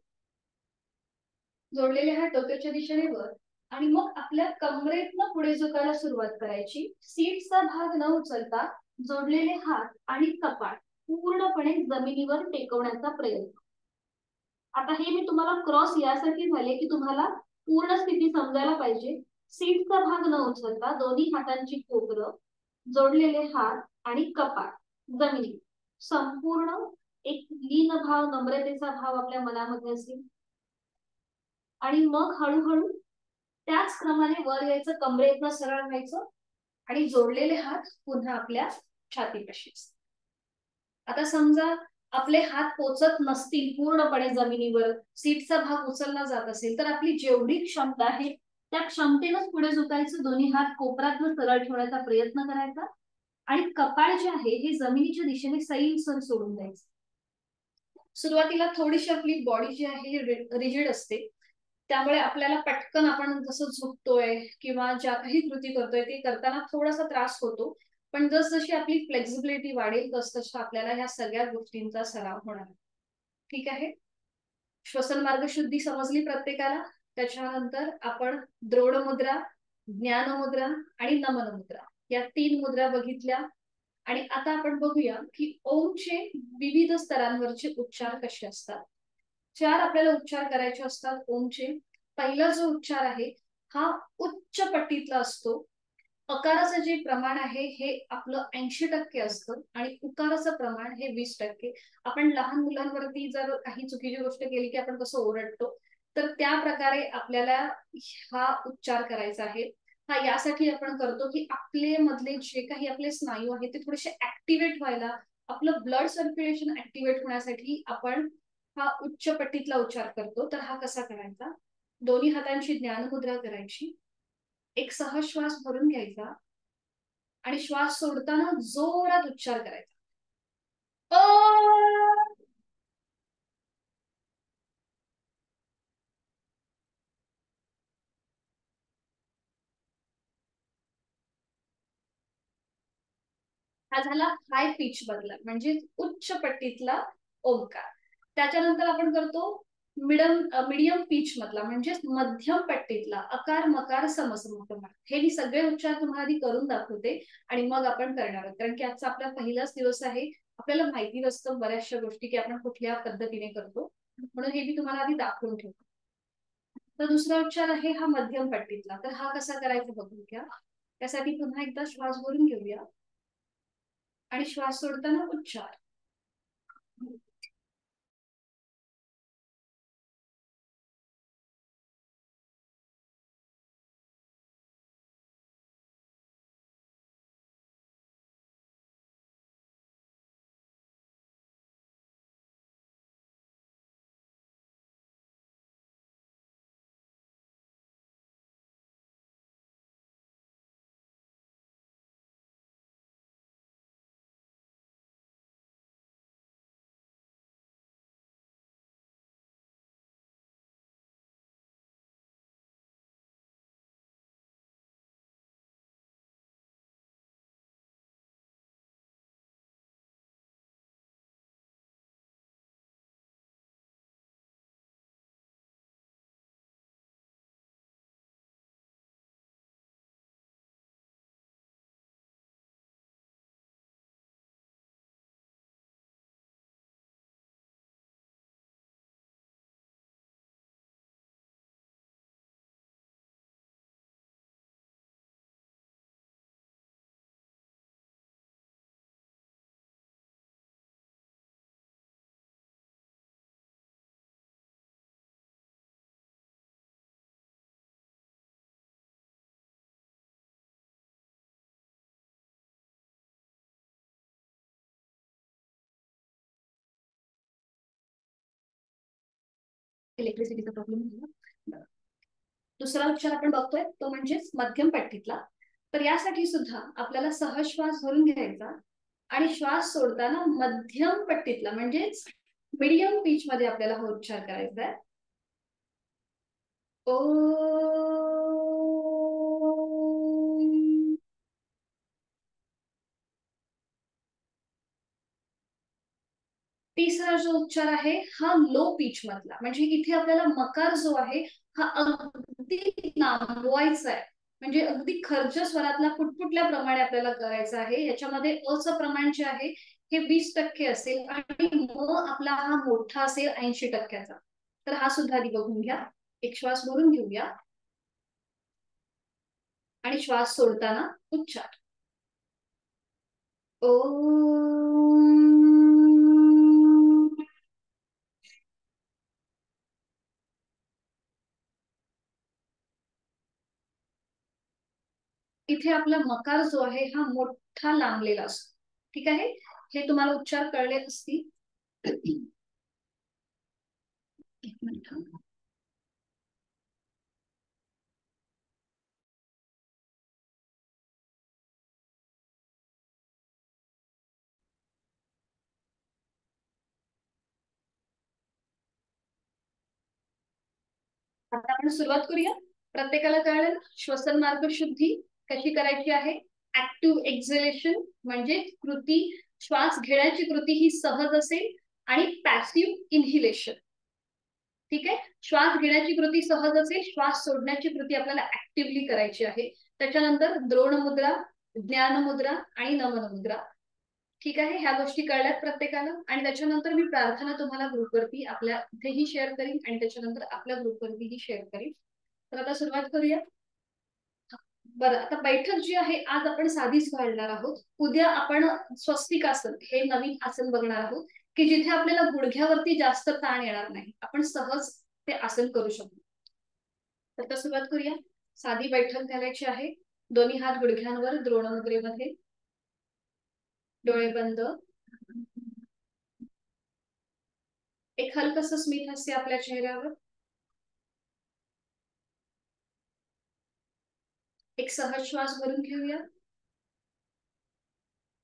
जोडलेले हात डोक्याच्या दिशेने वर आणि मग आपल्या कमरेतनं पुढे झुकायला सुरुवात करायची. सीटचा भाग न उचलता जोडलेले हात आणि कपाळ पूर्णपणे जमिनीवर टेकवण्याचा प्रयत्न. आता हे मी तुम्हाला क्रॉस यासाठी झाले की तुम्हाला पूर्ण स्थिती समजायला पाहिजे. सीटचा भाग न उचलता दोन्ही हातांची कोपरं, जोडलेले हात आणि कपाळ जमिनी, संपूर्ण एक लीन भाव, नम्रतेचा भाव आपल्या मनामध्ये असेल. आणि मग हळूहळू त्याच क्रमाने वर यायचं, कमरेतनं सरळ व्हायचं आणि जोडलेले हात पुन्हा आपल्या छातीपाशी. आता समजा आपले हात पोचत नसतील पूर्णपणे जमिनीवर, सीटचा भाग उचलला जात असेल, तर आपली जेवढी क्षमता आहे त्या क्षमतेनंच पुढे झुकायचं. दोन्ही हात कोपरातनं सरळ ठेवण्याचा प्रयत्न करायचा आणि कपाळ जे आहे हे जमिनीच्या दिशेने सैलसर सोडून द्यायचं. सुरुवातीला थोडीशी आपली बॉडी जी आहे रिजिड असते, त्यामुळे आपल्याला पटकन आपण जसं झुकतोय किंवा ज्या काही कृती करतोय ते करताना थोडासा त्रास होतो. पण जसजशी आपली फ्लेक्झिबिलिटी वाढेल तसतशा आपल्याला ह्या सगळ्या गोष्टींचा सराव होणार. ठीक आहे. श्वसन मार्ग शुद्धी समजली प्रत्येकाला. त्याच्यानंतर आपण द्रोण मुद्रा, ज्ञान मुद्रा आणि नमन मुद्रा या 3 मुद्रा बघितल्या. आणि आता आपण बघूया की ओमचे विविध स्तरांवरचे उच्चार कसे असतात. 4 आपल्याला उच्चार करायचे असतात ओमचे. पहिला जो उच्चार आहे हा उच्च पट्टीतला असतो. अकाराचं जे प्रमाण आहे हे आपलं 80% असतं आणि उकाराचं प्रमाण हे 20%. आपण लहान मुलांवरती जर काही चुकीची गोष्ट केली की आपण कसं ओरडतो, तर त्या प्रकारे आपल्याला हा उच्चार करायचा आहे. हा यासाठी आपण करतो की आपले मधले जे काही आपले स्नायू आहेत ते थोडेसे ऍक्टिव्हेट व्हायला, आपलं ब्लड सर्क्युलेशन ऍक्टिव्हेट होण्यासाठी आपण हा उच्च पट्टीतला उच्चार करतो. तर हा कसा करायचा? दोन्ही हातांची ज्ञान मुद्रा करायची. एक सहज श्वास भरून घ्यायचा आणि श्वास सोडताना जोरात उच्चार करायचा. हा झाला हाय पिच मधला म्हणजे उच्च पट्टीतला ओंकार. त्याच्यानंतर आपण करतो मीडियम पिच मधला म्हणजे मध्यम पट्टीतला अकार मकार समसम. हे मी सगळे उच्चार तुम्हाला आधी करून दाखवते आणि मग आपण करणार आहोत, कारण की आजचा आपला पहिलाच दिवस आहे. आपल्याला माहिती नसतं बऱ्याचशा गोष्टी की आपण कुठल्या पद्धतीने करतो, म्हणून हे मी तुम्हाला आधी दाखवून ठेवतो. तर दुसरा उच्चार आहे हा मध्यम पट्टीतला. तर हा कसा करायचा बघू घ्या. त्यासाठी पुन्हा एकदा श्वास भरून घेऊया आणि श्वास सोडताना उच्चार. इलेक्ट्रिसिटीचा प्रॉब्लेम झाला. दुसरा उच्चार आपण बघतोय तो म्हणजेच मध्यम पट्टीतला. तर यासाठी सुद्धा आपल्याला सहज श्वास भरून घ्यायचा आणि श्वास सोडताना मध्यम पट्टीतला म्हणजेच मीडियम पिच मध्ये आपल्याला हा उच्चार करायचा आहे. ओ. तिसरा जो उच्चार आहे हा लो पिच मधला म्हणजे इथे आपल्याला मकार जो आहे हा अगदी लांबवायचा आहे, म्हणजे अगदी खर्च स्वरातला पुटपुटल्या प्रमाणे आपल्याला करायचा आहे. याच्यामध्ये अचं प्रमाण जे आहे हे 20% असेल आणि म आपला हा मोठा असेल 80%चा. तर हा सुद्धा आधी बघून घ्या. एक श्वास भरून घेऊया आणि श्वास सोडताना उच्चार. ओ. इथे आपला मकार जो आहे हा मोठा लांबलेला असतो. ठीक आहे, हे तुम्हाला उच्चार कळले असतील. एक मिनिट. आता आपण सुरुवात करूया. प्रत्येकाला कळलं श्वसन मार्ग शुद्धी कशी करायची आहे. ऍक्टिव्ह एक्झलेशन म्हणजे कृती, श्वास घेण्याची कृती ही सहज असेल आणि पॅसिव्ह इन्हिलेशन. ठीक आहे, श्वास घेण्याची कृती सहज असेल, श्वास सोडण्याची कृती आपल्याला ऍक्टिव्हली करायची आहे. त्याच्यानंतर द्रोण मुद्रा, ज्ञान मुद्रा आणि नमन मुद्रा. ठीक आहे, ह्या गोष्टी कळल्यात प्रत्येकाला. आणि त्याच्यानंतर मी प्रार्थना तुम्हाला ग्रुपवरती आपल्या इथेही शेअर करीन आणि त्याच्यानंतर आपल्या ग्रुपवरतीही शेअर करीन. तर आता सुरुवात करूया. बरं, आता बैठक जी आहे आज आपण साधीच घालणार आहोत. उद्या आपण स्वस्तिकासन हे नवीन आसन बघणार आहोत की जिथे आपल्याला गुडघ्यावरती जास्त ताण येणार नाही, आपण सहज ते आसन करू शकतो. तर आता सुरुवात करूया. साधी बैठक घालायची आहे. दोन्ही हात गुडघ्यांवर द्रोण मुद्रेमध्ये, डोळे बंद. एक हलकस स्मित हास्य आपल्या चेहऱ्यावर. एक सहज श्वास भरून घेऊया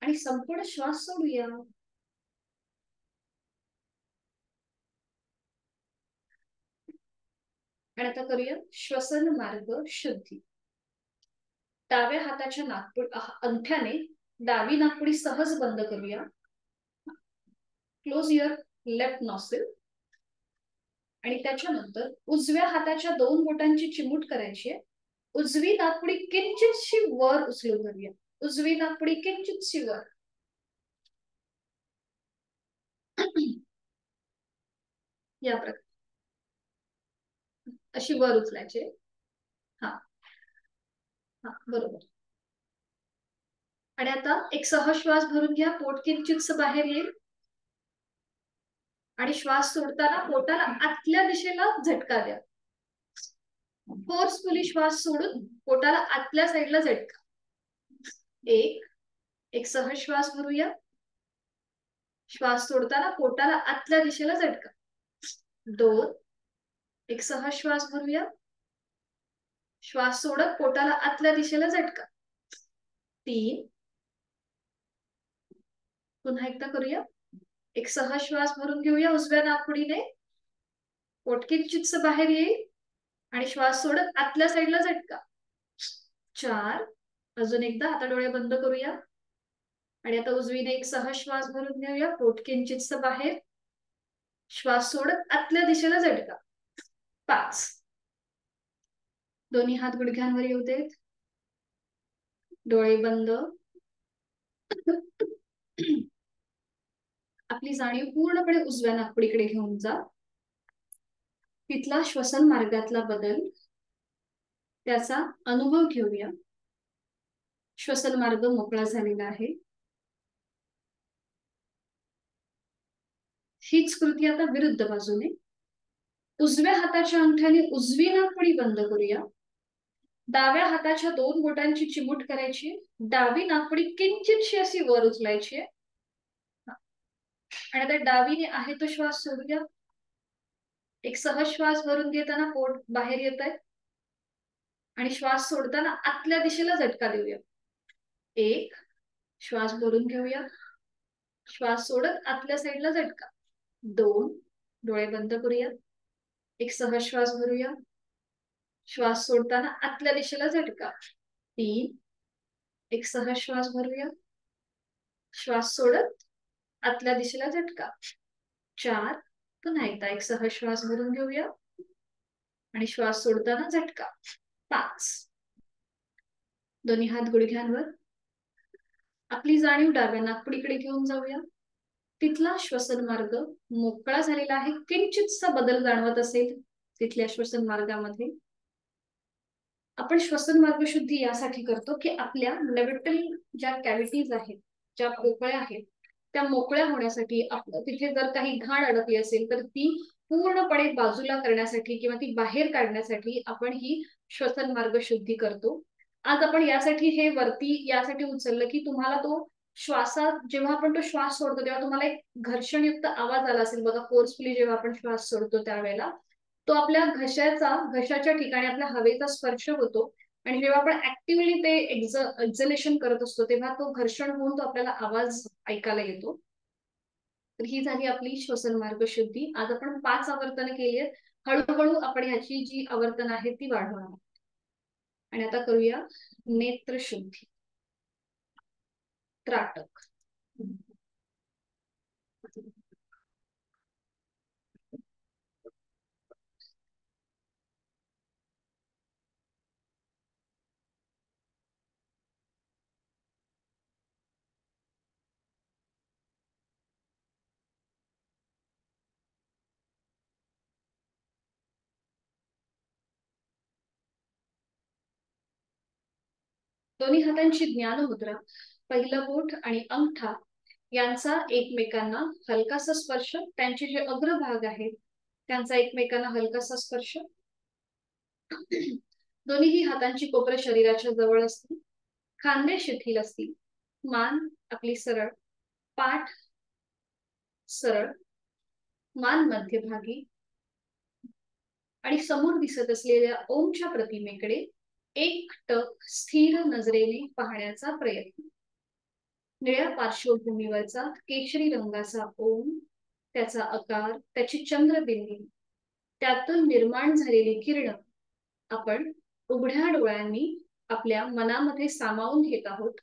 आणि संपूर्ण श्वास सोडूया. आणि आता करूया श्वसन मार्ग शुद्धी. डाव्या हाताच्या अंगठ्याने डावी नाकपुडी सहज बंद करूया. Close your left nostril. आणि त्याच्यानंतर उजव्या हाताच्या 2 बोटांची चिमूट करायची आहे. उजवी नाकपुडी किंचितशी वर उचलून धरूया. उजवी नाकपुडी किंचितशी वर. या प्रकारे अशी वर उचलायची. हा हा बरोबर. आणि आता एक सहज श्वास भरून घ्या. पोट किंचितसं बाहेर येईल आणि श्वास सोडताना पोटाला आतल्या दिशेला झटका द्या. फोर्सफुली श्वास सोडून पोटाला आतल्या साईडला झटका. एक सहज श्वास भरूया. श्वास सोडताना पोटाला आतल्या दिशेला झटका. 2 एक सहज श्वास भरूया. श्वास सोडत पोटाला आतल्या दिशेला झटका. 3 पुन्हा एकदा करूया. एक सहज श्वास भरून घेऊया उजव्या नाकपुडीने. पोट किंचितसं बाहेर येईल आणि श्वास सोडत आतल्या साईडला झटका. 4 अजून एकदा. आता डोळे बंद करूया आणि आता उजवीने एक सहज श्वास भरून घेऊया. पोट किंचितसं बाहेर. श्वास सोडत आतल्या दिशेला झटका. 5 दोन्ही हात गुडघ्यांवर येऊ देत. डोळे बंद. आपली जाणीव पूर्णपणे उजव्या नाकपुडीकडे घेऊन जा. तिथला श्वसन मार्गातला बदल त्याचा अनुभव घेऊया. श्वसन मार्ग मोकळा झालेला आहे. हीच कृती आता विरुद्ध बाजूने. उजव्या हाताच्या अंगठ्याने उजवी नाकपुडी बंद करूया. डाव्या हाताच्या 2 बोटांची चिमूट करायची. डावी नाकपुडी किंचितशी अशी वर उचलायची. आणि आता डावीने आहे तो श्वास सोडूया. एक सहज श्वास भरून घेताना पोट बाहेर येत आहे आणि श्वास सोडताना आतल्या दिशेला झटका देऊया. 1 श्वास भरून घेऊया. श्वास सोडत आतल्या साईडला झटका. 2 डोळे बंद करूया. एक सहज श्वास भरूया. श्वास सोडताना आतल्या दिशेला झटका. 3 एक सहज श्वास भरूया. श्वास सोडत आतल्या दिशेला झटका. 4 पुन्हा एकदा एक सहज श्वास भरून घेऊया आणि श्वास सोडताना झटका. 5 दोन्ही हात गुडघ्यांवर. आपली जाणीव डाव्या नाकपुडीकडे घेऊन जाऊया. तिथला श्वसन मार्ग मोकळा झालेला आहे. किंचितसा बदल जाणवत असेल तिथल्या श्वसन मार्गामध्ये. आपण श्वसन मार्ग शुद्धी यासाठी करतो की आपल्या लेव्हिटल ज्या कॅव्हिटीज आहेत, ज्या पोकळ्या आहेत, त्या मोकळ्या होण्यासाठी. तिथे जर काही घाण अडकली असेल तर ती पूर्णपणे बाजूला करण्यासाठी किंवा ती बाहेर काढण्यासाठी आपण ही श्वसन मार्ग शुद्धी करतो. आज आपण यासाठी हे वरती यासाठी उचललं की तुम्हाला तो श्वासात जेव्हा आपण तो श्वास सोडतो तेव्हा तुम्हाला एक घर्षणयुक्त आवाज आला असेल बघा. फोर्सफुली जेव्हा आपण श्वास सोडतो त्यावेळेला तो आपल्या घशाच्या ठिकाणी आपल्या हवेचा स्पर्श होतो. आणि जेव्हा आपण ऍक्टिव्हली ते एक्झलेशन करत असतो तेव्हा तो घर्षण होऊन तो आपल्याला आवाज ऐकायला येतो. तर ही झाली आपली श्वसन मार्ग शुद्धी. आज आपण 5 आवर्तन केली आहेत. हळूहळू आपण ह्याची जी आवर्तन आहे ती वाढवणार. आणि आता करूया नेत्र शुद्धी. त्राटक. दोन्ही हातांची ज्ञान मुद्रा. पहिलं बोट आणि अंगठा यांचा एकमेकांना हलकासा स्पर्श. त्यांचे जे अग्रभाग आहेत त्यांचा एकमेकांना हलकासा स्पर्श. दोन्ही हातांची कोपरं शरीराच्या जवळ असतील. खांदे शिथिल असतील. मान आपली सरळ. पाठ सरळ. मान मध्यभागी. आणि समोर दिसत असलेल्या ओमच्या प्रतिमेकडे एकटक स्थिर नजरेने पाहण्याचा प्रयत्न. निळ्या पार्श्वभूमीवरचा केशरी रंगाचा ओम, त्याचा आकार, त्याची चंद्रबिंदी, त्यातून निर्माण झालेली किरण आपण उघड्या डोळ्यांनी आपल्या मनामध्ये सामावून घेत आहोत.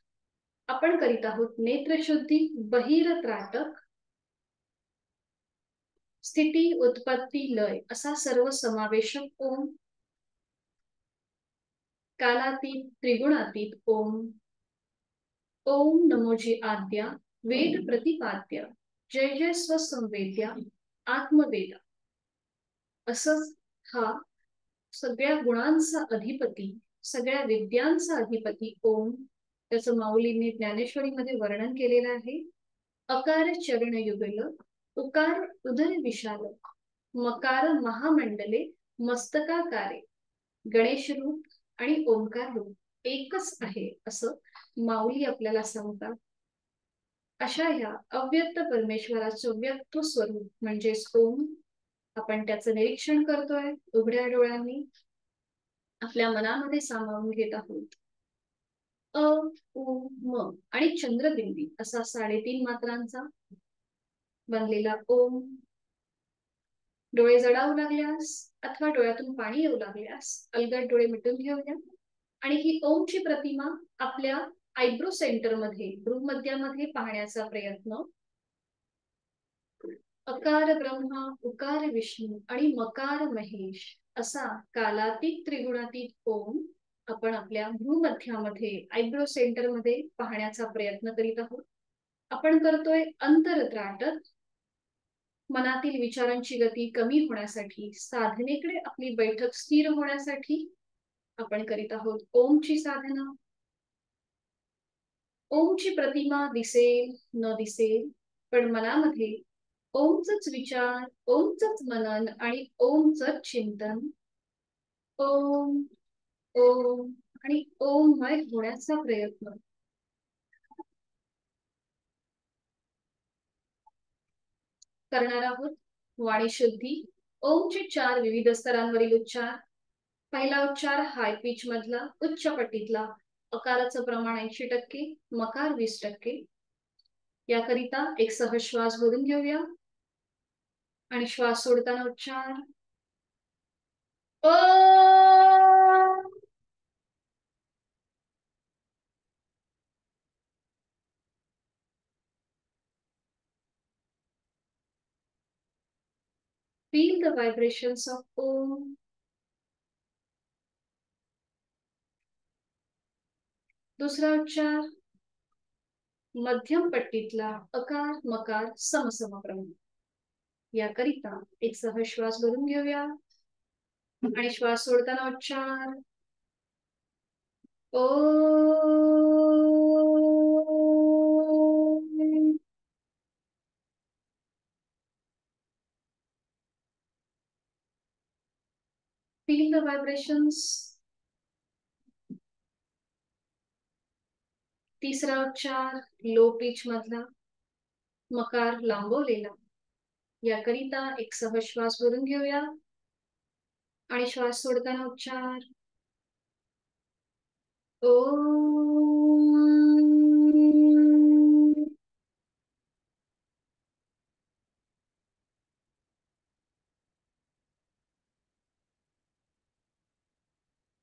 आपण करीत आहोत नेत्रशुद्धी, बहिरत्राटक, स्थिती, उत्पत्ती, लय असा सर्व समावेशक ओम, कालातीत, त्रिगुणातीत ओम, ओम नमोजी आद्या, वेद प्रतिपाद्य, जय जय स्वसंवेद्या, आत्मवेदा. असंच हा सगळ्या गुणांचा अधिपती, सगळ्या विद्यांचा अधिपती ओम, त्याचं माऊलींनी ज्ञानेश्वरीमध्ये वर्णन केलेलं आहे. अकार चरण युगल, उकार उदर विशाल, मकार महामंडले, मस्तकाकारे, गणेश रूप आणि ओंकार रूप एकच आहे असं माऊली आपल्याला सांगतात. अशा ह्या अव्यक्त परमेश्वराचं व्यक्त स्वरूप म्हणजेच ओम, आपण त्याचं निरीक्षण करतोय उघड्या डोळ्यांनी, आपल्या मनामध्ये सामावून घेत आहोत. अ उ म आणि चंद्रबिंदी असा 3.5 मात्रांचा बनलेला ओम. डोळे जडावू लागल्यास अथवा डोळ्यातून पाणी येऊ लागल्यास अलगद डोळे मिटून घेऊया आणि ही ओमची प्रतिमा आपल्या आयब्रो सेंटर मध्ये, भ्रूमध्यामध्ये पाहण्याचा प्रयत्न. अकार ब्रह्मा, उकार विष्णू आणि मकार महेश असा कालातीत त्रिगुणातीत ओम आपण आपल्या भ्रूमध्यामध्ये, आयब्रो सेंटर मध्ये पाहण्याचा प्रयत्न करीत आहोत. आपण करतोय अंतरत्राटक. मनातील विचारांची गती कमी होण्यासाठी, साधनेकडे आपली बैठक स्थिर होण्यासाठी आपण करीत आहोत ओमची साधना. ओमची प्रतिमा दिसेल न दिसेल, पण मनामध्ये ओमचंच विचार, ओमचंच मनन आणि ओमचंच चिंतन, ओम ओम आणि ओममय होण्याचा प्रयत्न. करणार आहोत वाणी शुद्धी. ओमचे 4 विविध स्तरांवरील उच्चार. पहिला उच्चार हाय पिच मधला, उच्च पट्टीतला. अकाराचं प्रमाण 80%, मकार 20%. याकरिता एक सहज श्वास भरून घेऊया आणि श्वास सोडताना उच्चार ओ. Feel the vibrations of Om. दुसरा उच्चार मध्यम पट्टीतला अकार मकार समसम प्रमाण. याकरिता एक सहज श्वास भरून घेऊया आणि श्वास सोडताना उच्चार ओ. Feel the vibrations. तिसरा उच्चार लो पिच मधला, मकार लांबवलेला. याकरिता एक सहज श्वास भरून घेऊया आणि श्वास सोडताना उच्चार ओ.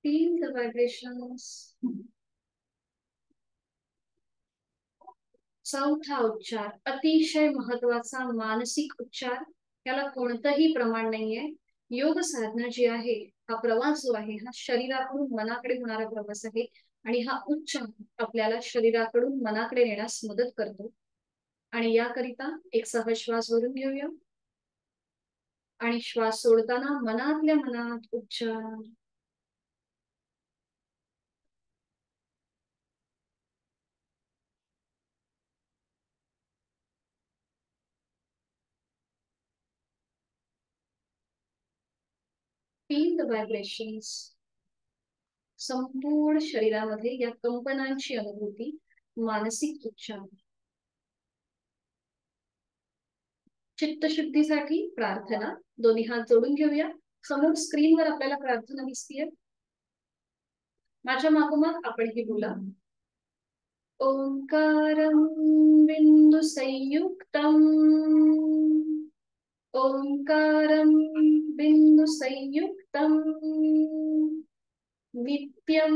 Feel the vibrations. चौथा उच्चार अतिशय महत्वाचा मानसिक उच्चार. याला कोणतंही प्रमाण नाहीये. योग साधना जी आहे, हा प्रवास जो आहे, हा शरीराकडून मनाकडे होणारा प्रवास आहे आणि हा उच्चार आपल्याला शरीराकडून मनाकडे नेण्यास मदत करतो. आणि याकरिता एक सहज श्वास भरून घेऊया आणि श्वास सोडताना मनातल्या मनात उच्चार Feel the vibrations. संपूर्ण शरीरामध्ये या कंपनांची अनुभूती, मानसिक उच्चार. चित्तशुद्धीसाठी प्रार्थना. दोन्ही हात जोडून घेऊया. समोर स्क्रीनवर आपल्याला प्रार्थना दिसतीये. माझ्या मागोमाग आपण ही बोला. ओंकारं बिंदु संयुक्तम्, ओंकारं बिंदु संयुक्तम्, नित्यं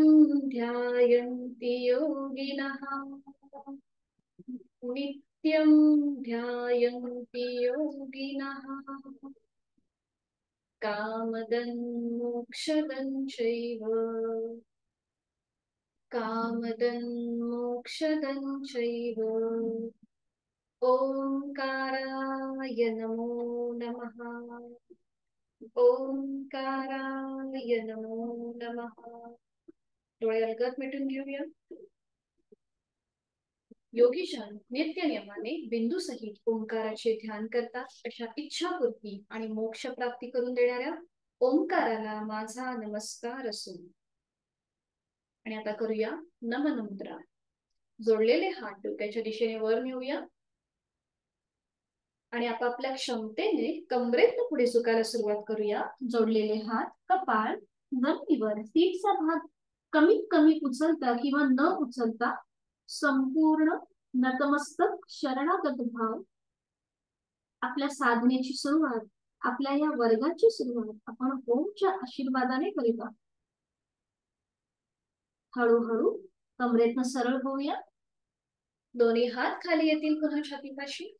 ध्यायन्ति योगिनः नित्यं ध्यायन्ति योगिनः कामदं मोक्षदं चैव कामदं मोक्षदं चैव ओंकाराय नमो नमः ओंकाराय नमो नमः डोळे अलगद मिटून घेऊया योगीजन नित्य नियमाने बिंदू सहित ओंकाराचे ध्यान करतात अशा इच्छापूर्ती आणि मोक्ष प्राप्ती करून देणाऱ्या ओंकाराला माझा नमस्कार असो आणि आता करूया नमन मुद्रा जोडलेले हात डोक्याच्या दिशेने वर नेऊया आणि आपापल्या क्षमतेने कमरेतनं पुढे झुकायला सुरुवात करूया जोडलेले हात कपाळ जमिनीवर सीटचा भाग कमीत कमी उचलता किंवा न उचलता संपूर्ण नतमस्तक शरणागत भाव आपल्या साधनेची सुरुवात आपल्या या वर्गाची सुरुवात आपण ओमच्या आशीर्वादाने करीत आहोत हळूहळू कमरेतनं सरळ होऊया दोन्ही हात खाली येतील पुन्हा छातीपाशी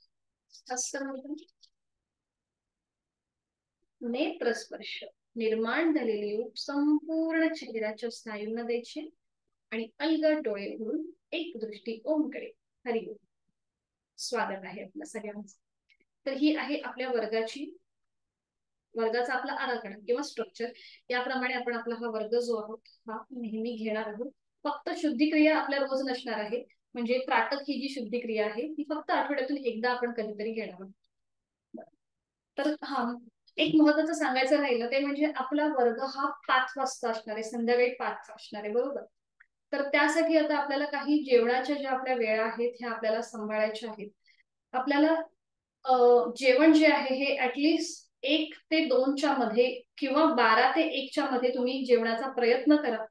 हस्तमैथुन नेत्रस्पर्श निर्माण झालेली ऊब संपूर्ण चेहऱ्याच्या स्नायूंना द्यायची आणि अलगद डोळे उघडून एक दृष्टी ओमकडे हरिओम स्वागत आहे आपल्या सगळ्यांचं तर ही आहे आपल्या वर्गाचा आपला आराखडा किंवा स्ट्रक्चर याप्रमाणे आपण आपला हा वर्ग जो आहोत हा नेहमी घेणार आहोत फक्त शुद्धिक्रिया आपल्या रोज नसणार आहे म्हणजे त्राटक ही जी शुद्धिक्रिया आहे ती फक्त आठवड्यातून एकदा आपण कधीतरी घेणार आहोत तर हा एक महत्वाचं सांगायचं राहिलं ते म्हणजे आपला वर्ग हा 5 वाजता असणार आहे संध्याकाळी 5 असणार आहे बरोबर तर त्यासाठी आता आपल्याला काही जेवणाच्या ज्या आपल्या वेळा आहेत ह्या आपल्याला सांभाळायच्या आहेत आपल्याला जेवण जे आहे हे ऍटलिस्ट 1 ते 2च्या मध्ये किंवा 12 ते 1च्या मध्ये तुम्ही जेवणाचा प्रयत्न करा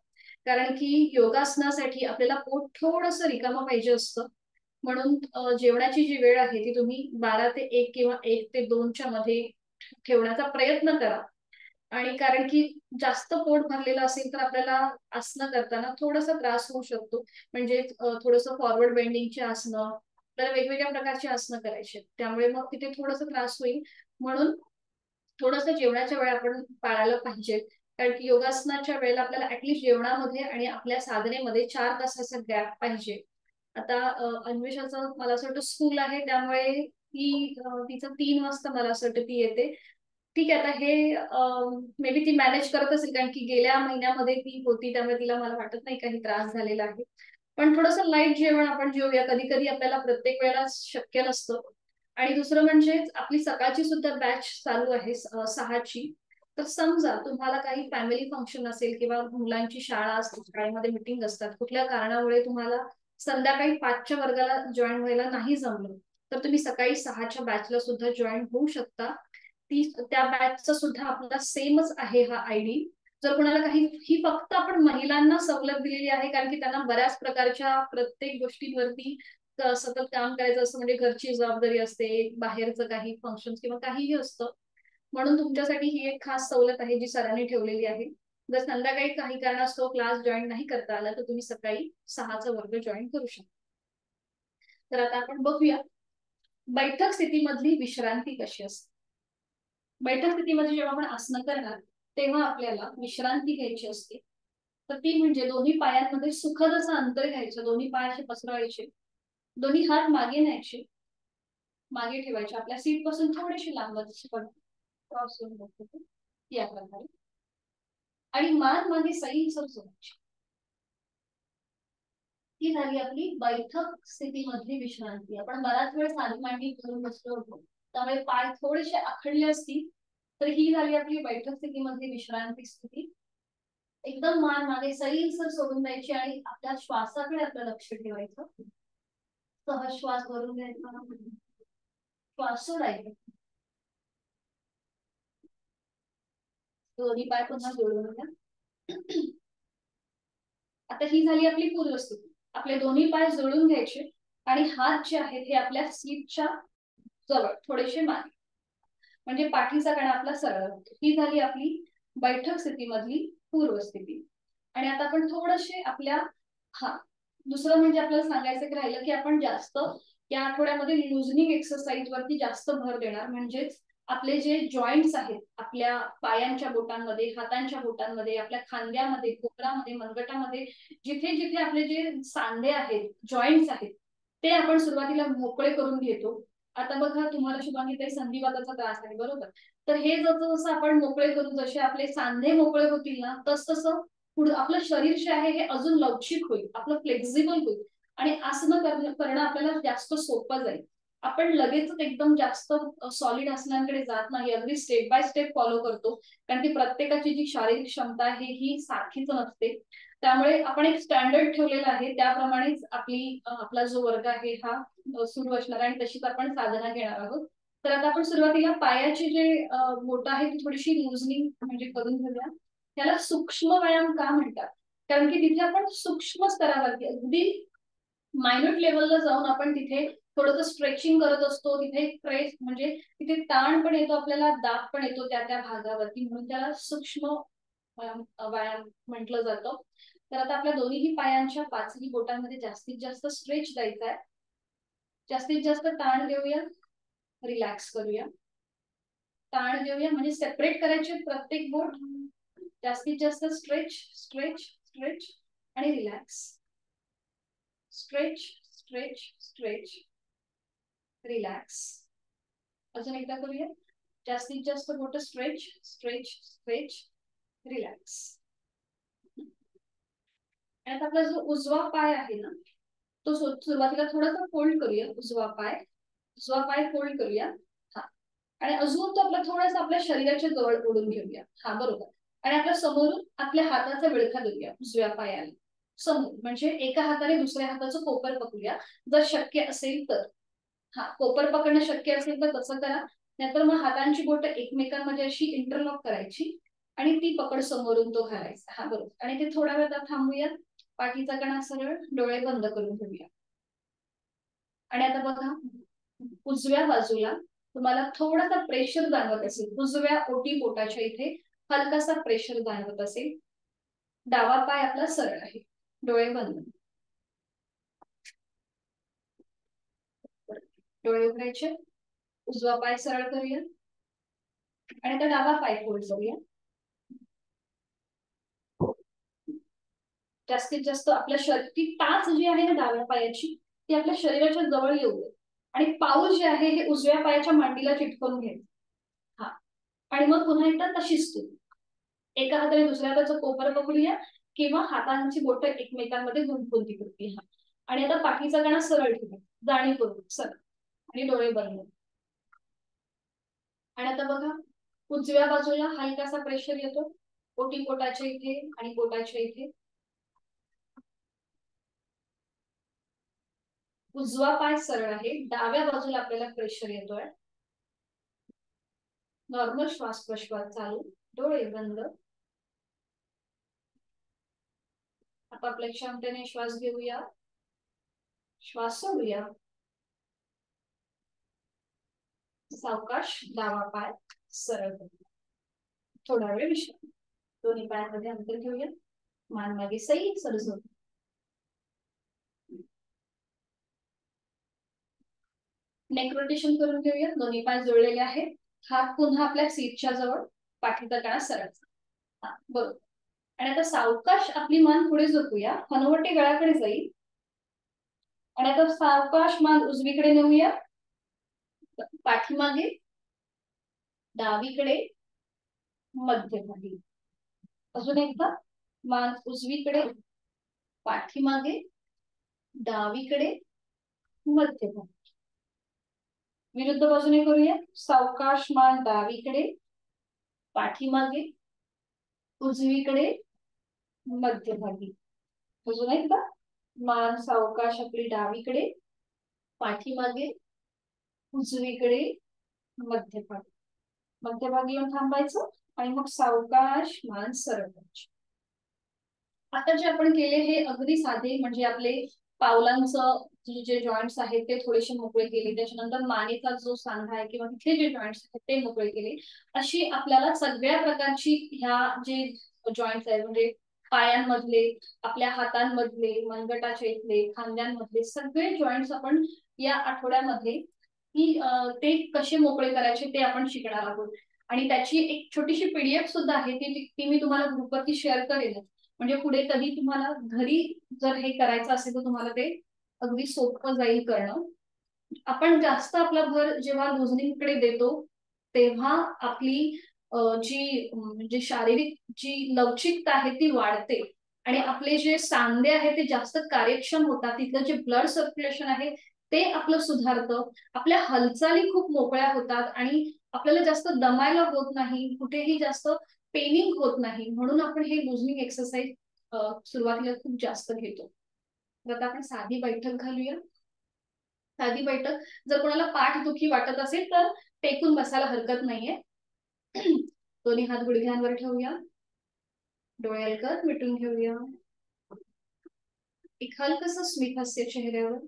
कारण की योगासनासाठी आपल्याला पोट थोडंसं रिकामं पाहिजे असतं म्हणून जेवणाची जी वेळ आहे ती तुम्ही 12 ते 1 किंवा 1 ते 2च्या मध्ये ठेवण्याचा प्रयत्न करा आणि कारण की जास्त पोट भरलेलं असेल तर आपल्याला आसनं करताना थोडासा त्रास होऊ शकतो म्हणजे थोडंसं फॉरवर्ड बेंडिंगची आसनं आपल्याला वेगवेगळ्या प्रकारची आसनं करायची त्यामुळे मग तिथे थोडासा त्रास होईल म्हणून थोडंसं जेवणाच्या वेळा आपण पाळायला पाहिजे कारण की योगासनाच्या वेळेला आपल्याला ऍटलिस्ट जेवणामध्ये आणि आपल्या साधनेमध्ये 4 तासाचा गॅप पाहिजे आता अन्वेषाचं मला असं वाटतं स्कूल आहे त्यामुळे ती तिचं 3 वाजता मला असं वाटतं ती येते ठीक आहे आता हे मे बी ती मॅनेज करत असेल कारण की गेल्या महिन्यामध्ये ती होती त्यामुळे तिला मला वाटत नाही काही त्रास झालेला आहे पण थोडंसं लाईट जेवण आपण जेवूया कधी कधी आपल्याला प्रत्येक वेळेला शक्य नसतं आणि दुसरं म्हणजे आपली सकाळची सुद्धा बॅच चालू आहे 6ची तर समजा तुम्हाला काही फॅमिली फंक्शन असेल किंवा मुलांची शाळा असते शाळेमध्ये मिटिंग असतात कुठल्या कारणामुळे तुम्हाला संध्याकाळी 5च्या वर्गाला जॉईन व्हायला नाही जमलं तर तुम्ही सकाळी 6च्या बॅचला सुद्धा जॉईन होऊ शकता त्या बॅचचा सुद्धा आपला सेमच आहे हा आयडी जर कोणाला काही ही फक्त आपण महिलांना सवलत दिलेली आहे कारण की त्यांना बऱ्याच प्रकारच्या प्रत्येक गोष्टींवरती सतत काम करायचं असतं म्हणजे घरची जबाबदारी असते बाहेरचं काही फंक्शन किंवा काहीही असतं म्हणून तुमच्यासाठी ही एक खास सवलत आहे जी सरांनी ठेवलेली आहे जर संध्याकाळी काही कारणास्तव क्लास जॉईन नाही करता आला तर तुम्ही सकाळी 6चा वर्ग जॉईन करू शकता तर आता आपण बघूया बैठक स्थितीमधली विश्रांती कशी असते बैठक स्थितीमध्ये जेव्हा आपण आसनं करणार तेव्हा आपल्याला विश्रांती घ्यायची असते तर ती म्हणजे दोन्ही पायांमध्ये सुखद असं अंतर घ्यायचं दोन्ही पाय असे पसरवायचे दोन्ही हात मागे न्यायचे मागे ठेवायचे आपल्या सीट पासून थोडेसे लांब क्रॉस या प्रकारे आणि मान मागे सैलसर सोडायची ही झाली आपली बैठक स्थितीमधली विश्रांती आपण बराच वेळ साधी मांडी करून बसलो होतो त्यामुळे पाय थोडेसे आखडले असतील तर ही झाली आपली बैठक स्थितीमधली विश्रांती स्थिती एकदम मान मागे सैलसर सोडून द्यायची आणि आपल्या श्वासाकडे आपलं लक्ष ठेवायचं सहज श्वास भरून घ्यायचा श्वास सोडायचा दोन्ही पाय पुन्हा जोडून घ्या आता ही झाली आपली पूर्वस्थिती आपले दोन्ही पाय जोडून घ्यायचे आणि हात जे आहेत हे आपल्या सीटच्या जवळ थोडेसे मागे म्हणजे पाठीचा कणा आपला सरळ होतो ही झाली आपली बैठक स्थितीमधली पूर्वस्थिती आणि आता आपण थोडेसे आपल्या दुसरं म्हणजे आपल्याला सांगायचं राहिलं की आपण जास्त या आठवड्यामध्ये लुजनिंग एक्सरसाइज वरती जास्त भर देणार. म्हणजेच आपले जे जॉईंट्स आहेत आपल्या पायांच्या बोटांमध्ये, हातांच्या बोटांमध्ये, आपल्या खांद्यामध्ये, कोपरामध्ये, मनगटामध्ये, जिथे जिथे आपले जे सांधे आहेत, जॉईंट्स आहेत, ते आपण सुरुवातीला मोकळे करून घेतो. आता बघा, तुम्हाला शुभांगीताई संधिवाताचा त्रास आहे, बरोबर? तर हे जसं जसं आपण मोकळे करू, जसे आपले सांधे मोकळे होतील ना, तस तसं पुढे आपलं शरीर जे आहे हे अजून लवचिक होईल, आपलं फ्लेक्झिबल होईल आणि आसनं करणं आपल्याला जास्त सोपं जाईल. आपण लगेचच एकदम जास्त सॉलिड आसनांकडे जात नाही, अगदी स्टेप बाय स्टेप फॉलो करतो, कारण की प्रत्येकाची जी शारीरिक क्षमता आहे ही सारखीच नसते. त्यामुळे आपण एक स्टँडर्ड ठेवलेला आहे, त्याप्रमाणेच आपला जो वर्ग आहे हा सुरू असणार आणि तशीच आपण साधना घेणार आहोत. तर आता आपण सुरुवातीला पायाची जे बोट आहे ती थोडीशी लुजनिंग म्हणजे करून घेऊया. त्याला सूक्ष्म व्यायाम का म्हणतात? कारण की तिथे आपण सूक्ष्म स्तरावरती अगदी मायन्यूट लेवलला जाऊन आपण तिथे थोडंसं स्ट्रेचिंग करत असतो. तिथे प्रेस म्हणजे तिथे ताण पण येतो, आपल्याला दाब पण येतो त्या त्या भागावरती, म्हणून त्याला सूक्ष्म व्यायाम म्हटलं जातं. तर आता आपल्या दोन्हीही पायांच्या पाचही बोटांमध्ये जास्तीत जास्त स्ट्रेच द्यायचा आहे. जास्तीत जास्त ताण देऊया, रिलॅक्स करूया. ताण देऊया म्हणजे सेपरेट करायचे प्रत्येक बोट. जास्तीत जास्त स्ट्रेच स्ट्रेच स्ट्रेच आणि relax. Stretch stretch stretch relax. अजून एकदा करूया. जास्तीत जास्त बोट स्ट्रेच स्ट्रेच स्ट्रेच रिलॅक्स. आणि आता आपला जो उजवा पाय आहे ना, तो सुरुवातीला थोडासा फोल्ड करूया. उजवा पाय फोल्ड करूया. हा, आणि अजून तो आपला थोडासा आपल्या शरीराच्या जवळ ओढून घेऊया. हा, बरोबर. आणि आपल्या समोरून आपल्या हाताचा विळखा देऊया उजव्या पायाला समोर, म्हणजे एका हाताने दुसऱ्या हाताचं कोपर पकडूया जर शक्य असेल तर. हा, कोपर पकडणं शक्य असेल तर तसं करा, नाहीतर मग हातांची बोटं एकमेकांमध्ये अशी इंटरलॉक करायची आणि ती पकड समोरून तो घालायचा. हा, बरोबर. आणि ते थोड्या वेळा थांबूया. पाठीचा कणा सरळ, डोळे बंद करून घेऊया. आणि आता बघा, उजव्या बाजूला तुम्हाला थोडासा प्रेशर जाणवत असेल, उजव्या ओटी पोटाच्या इथे हलकासा प्रेशर जाणवत असेल. डावा पाय आपला सरळ आहे, डोळे बंद. डोळे उघडायचे, उजवा पाय सरळ करूया आणि आता डावा पाय फोल्ड करूया. जास्तीत जास्त आपल्या शरीर टाच जी आहे ना डाव्या पायाची, ती आपल्या शरीराच्या जवळ येऊ दे आणि पाऊल जे आहे हे उजव्या पायाच्या मांडीला चिटकवून घ्यायचं. हा, आणि मग पुन्हा एकदा तशीच तू एका हाताने दुसऱ्या हाताचं कोपर पकडूया किंवा हातांची बोटं एकमेकांमध्ये गुंतवून करूया. हा, आणि आता पाठीचा कणा सरळ ठेवा, जाणीवपूर्वक सरळ, आणि डोळे बंद. आणि आता बघा, उजव्या बाजूला हलकासा प्रेशर येतो ओटी पोटाच्या इथे आणि पोटाच्या इथे. उजवा पाय सरळ आहे, डाव्या बाजूला आपल्याला प्रेशर येतोय. नॉर्मल श्वास प्रश्वास चालू, डोळे बंद. आता आपल्या क्षमतेने श्वास घेऊया, श्वास सोडूया. सावकाश डावा पाय सरळ करूया. थोडा वेळ विश्रांती. दोन्ही पायांमध्ये अंतर घेऊया. मान मागे सई सरजू. नेक रोटेशन करून घेऊया. दोन्ही पाय जोडलेले आहेत. हात पुन्हा आपल्या सीटच्या जवळ, पाठीचा कणा सरळ. हा, बरोबर. आणि आता सावकाश आपली मान पुढे झोपूया, हनुवटी गळ्याकडे जाईल. आणि आता सावकाश मान उजवीकडे नेऊया, पाठीमागे, डावीकडे, मध्यभागी. अजून एकदा मान उजवीकडे, पाठीमागे, डावीकडे, मध्यभागी. विरुद्ध बाजूने करूया. सावकाश मान डावीकडे, पाठीमागे, उजवीकडे, मध्यभागी. अजून एकदा मान सावकाश आपली डावीकडे, पाठीमागे, उजवीकडे, मध्यभागी. मध्यभागी येऊन थांबायचं आणि मग सावकाश मान सरळ करायची. आता जे आपण केले हे अगदी साधे, म्हणजे आपले पावलांचं जे जॉईंट्स आहेत ते थोडेसे मोकळे केले, त्याच्यानंतर मानेचा जो सांधा आहे किंवा तिथले जे जॉईंट्स आहेत ते मोकळे केले. अशी आपल्याला सगळ्या प्रकारची ह्या जे जॉईंट्स आहेत म्हणजे पायांमधले, आपल्या हातांमधले, मनगटाच्या इथले, खांद्यांमधले सगळे जॉईंट्स आपण या आठवड्यामध्ये ते कसे मोकळे करायचे ते आपण शिकणार आहोत. आणि त्याची एक छोटीशी पीडीएफ सुद्धा आहे, ती मी तुम्हाला ग्रुपवरती शेअर करेन. म्हणजे पुढे कधी तुम्हाला घरी जर हे करायचं असेल तर तुम्हाला ते अगदी सोपं जाईल करणं. आपण जास्त आपला भर जेव्हा लुझनिंगकडे देतो तेव्हा आपली जी शारीरिक जी लवचिकता आहे ती वाढते आणि आपले जे सांधे आहेत ते जास्त कार्यक्षम होतात. तिथलं जे ब्लड सर्क्युलेशन आहे ते आपलं सुधारतं. आपल्या हालचाली खूप मोकळ्या होतात आणि आपल्याला जास्त दमायला होत नाही, कुठेही जास्त पेनिंग होत नाही. म्हणून आपण हे लुझनिंग एक्सरसाइज सुरुवातीला खूप जास्त घेतो. तर आता आपण साधी बैठक घालूया. साधी बैठक. जर कोणाला पाठ दुखी वाटत असेल तर टेकून बसायला हरकत नाहीये. दोन्ही हात गुडघ्यांवर ठेवूया. डोळे अलगद मिटून घेऊया. एक हलकस स्मित हास्य चेहऱ्यावर.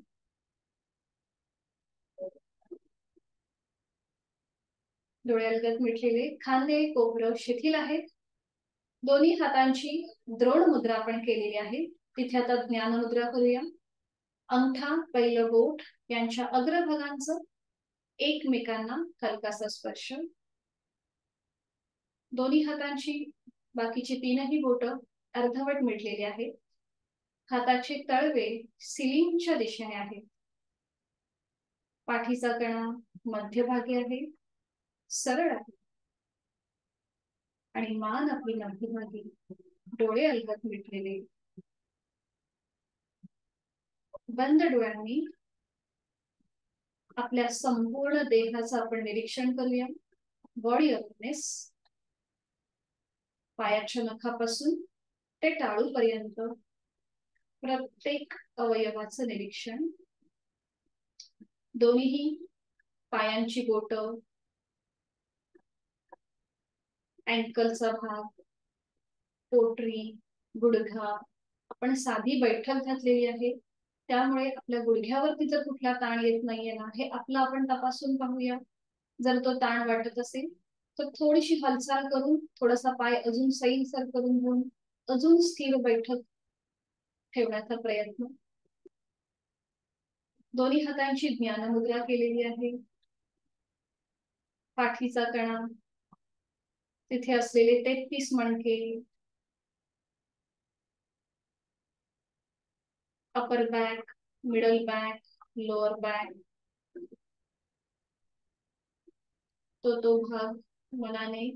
डोळे अलगद मिटलेले, खांदे कोपरं शिथिल आहेत. दोन्ही हातांची द्रोण मुद्रा आपण केलेली आहे. तिथे आता ज्ञान मुद्रा करूया. अंगठा पहिलं बोट यांच्या अग्रभागांचं एकमेकांना हलकासा स्पर्श. दोन्ही हातांची बाकीची तीनही बोट अर्धवट मिटलेली आहेत. हाताचे तळवे सिलिंगच्या दिशेने आहेत. पाठीचा कणा मध्यभागी आहे, सरळ आहे आणि मान आपली मध्यभागी. डोळे अलगद मिटलेले. बंद डोळ्यांनी आपल्या संपूर्ण देहाचं आपण निरीक्षण करूया. Body awareness. पायाच्या नखापासून ते टाळूपर्यंत प्रत्येक अवयवाचं निरीक्षण. दोन्ही पायांची बोट, अँकलचा भाग, पोटरी, गुडघा. आपण साधी बैठक घातलेली आहे त्यामुळे आपल्या गुडघ्यावरती जर कुठला ताण येत नाहीये ना हे आपलं आपण तपासून पाहूया. जर तो ताण वाटत असेल तर थोडीशी हालचाल करून थोडासा पाय अजून सैलसर करून घेऊन अजून स्थिर बैठक ठेवण्याचा प्रयत्न. दोन्ही हातांची ज्ञान मुद्रा केलेली आहे. पाठीचा कणा, तिथे असलेले 33 मणके, upper back, middle back, lower back. तो भाग मनाने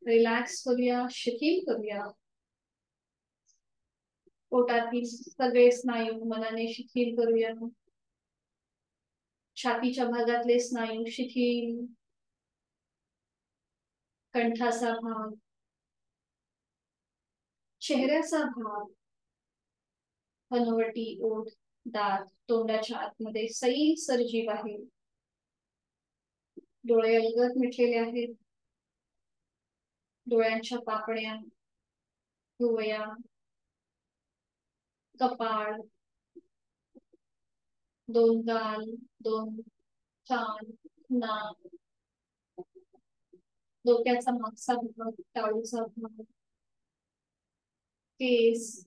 रिलॅक्स करूया, शिथिल करूया. पोटातील सगळे स्नायू मनाने शिथिल करूया. छातीच्या भागातले स्नायू शिथिल. कंठाचा भाग, चेहऱ्याचा भाग, हनुवटी, ओठ, दात, तोंडाच्या आतमध्ये सैलसर जीभ आहे. डोळे अलगद मिटलेले आहेत. डोळ्यांच्या पापण्या, भुवया, कपाळ, दोन गाल, दोन कान, नाक, डोक्याचा मागचा भाग, टाळूचा भाग, केस.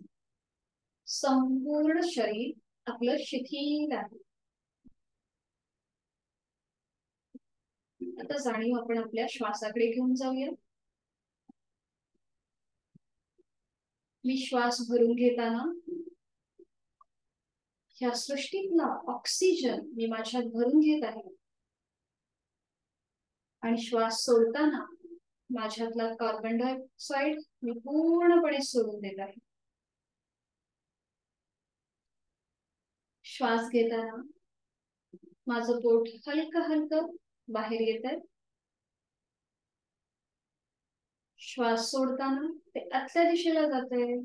संपूर्ण शरीर आपलं शिथिल आहे. आता जाणीव आपण आपल्या श्वासाकडे घेऊन जाऊया. मी श्वास भरून घेताना ह्या सृष्टीतला ऑक्सिजन मी माझ्यात भरून घेत आहे आणि श्वास सोडताना माझ्यातला कार्बन डायऑक्साइड मी पूर्णपणे सोडून देत आहे. श्वास घेताना माझं पोट हलकं हलकं बाहेर येत आहे. श्वास सोडताना ते आतल्या दिशेला जात आहे.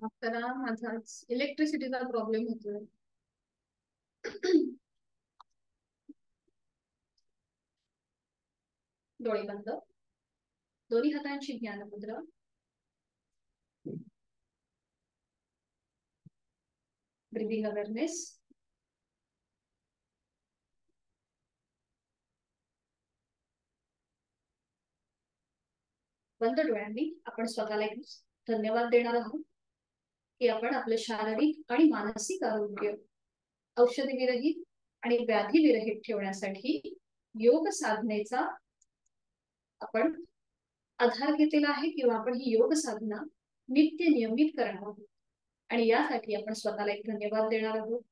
आपल्याला माझा इलेक्ट्रिसिटीचा प्रॉब्लेम होतोय. डोळे बंद, दोन्ही हातांची ज्ञान मुद्रा. Breathing awareness. बंद डोळ्यांनी आपण स्वतःला एक धन्यवाद देणार आहोत की आपण आपलं शारीरिक आणि मानसिक आरोग्य औषधी विरहित आणि व्याधी विरहित ठेवण्यासाठी योग साधनेचा आपण आधार घेतलेला आहे किंवा आपण ही योग साधना नित्य नियमित करणार आहोत आणि यासाठी आपण स्वतःला एक धन्यवाद देणार आहोत.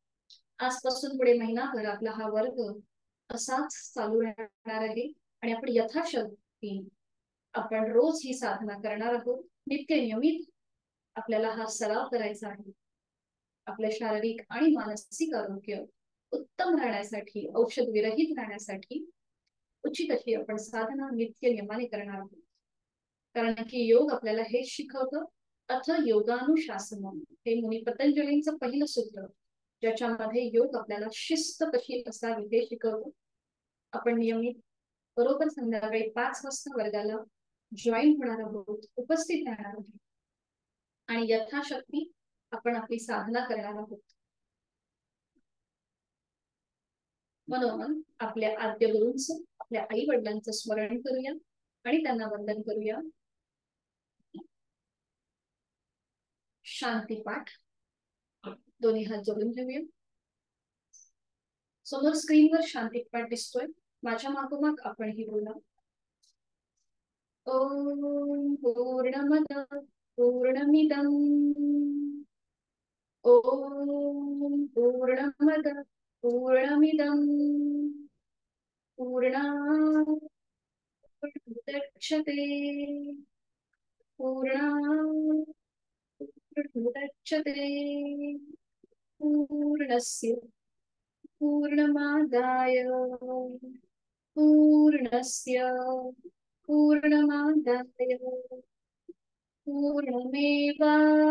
आजपासून पुढे महिनाभर आपला हा वर्ग असाच चालू राहणार आहे आणि आपण यथाशक्ती आपण रोज ही साधना करणार आहोत. नित्य नियमित आपल्याला हा सराव करायचा आहे. आपले शारीरिक आणि मानसिक आरोग्य उत्तम राहण्यासाठी, औषध विरहित राहण्यासाठी उचित अशी आपण साधना नित्य नियमाने करणार आहोत. कारण की योग आपल्याला हे शिकवतं. अथ योगानुशासनम हे मुनी पतंजलींचं पहिलं सूत्र, ज्याच्यामध्ये योग आपल्याला शिस्त कशी असावी हे शिकवतो. आपण नियमित बरोबर संध्याकाळी 5 वाजता वर्गाला जॉईन होणार आहोत, उपस्थित राहणार आहोत आणि यथाशक्ती आपण आपली साधना करणार आहोत. म्हणून आपल्या आद्य गुरूंचं, आपल्या आई वडिलांचं स्मरण करूया आणि त्यांना वंदन करूया. शांती पाठ. दोन्ही हात जोडून घेऊया. समोर स्क्रीनवर शांती पाठ दिसतोय, माझ्या मागोमाग आपण ही बोला. ओम पूर्णमद पूर्णमिदं ओम पूर्णमद पूर्णमिदं पूर्णात् पूर्णमुदच्यते पूर्णात् पूर्णमुदच्यते पूर्णस्य पूर्णमादाय पूर्णस्य पूर्णमादाय पूर्णमेवावशिष्यते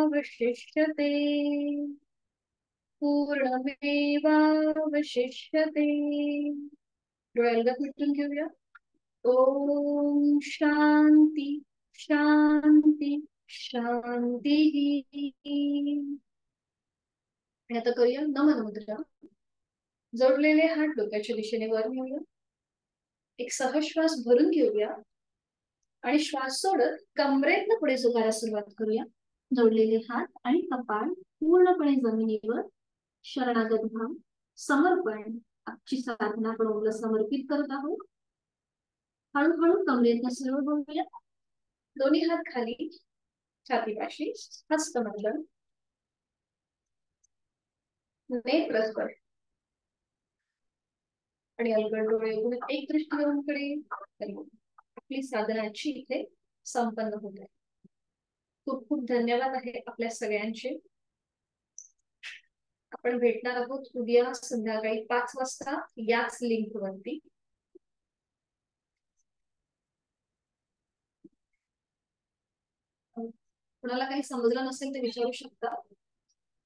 पूर्णमेवावशिष्यते. डोळ्याला मिटून घेऊया. ओम शांती शांती शांती. आणि आता करूया नमन मुद्रा. जोडलेले हात डोक्याच्या दिशेने वर नेऊया. एक सहश्वास भरून घेऊया आणि श्वास सोडत कमरेतनं पुढे झुकायला सुरुवात करूया. जोडलेले हात आणि कपाळ पूर्णपणे जमिनीवर, शरणागत भाव, समर्पण. आजची साधना आपण समर्पित करत आहोत. हळूहळू कमरेतनं सुरू होऊया. दोन्ही हात खाली छातीपाशी, हस्तमंडल, नेत्र स्पर्श आणि अलगद डोळे एक दृष्टिकोनाकडे. आपली साधनाची इथे संपन्न होत आहे. खूप खूप धन्यवाद आहे आपल्या सगळ्यांचे. आपण भेटणार आहोत उद्या संध्याकाळी 5 वाजता याच लिंक वरती. कुणाला काही समजलं नसेल तर विचारू शकता.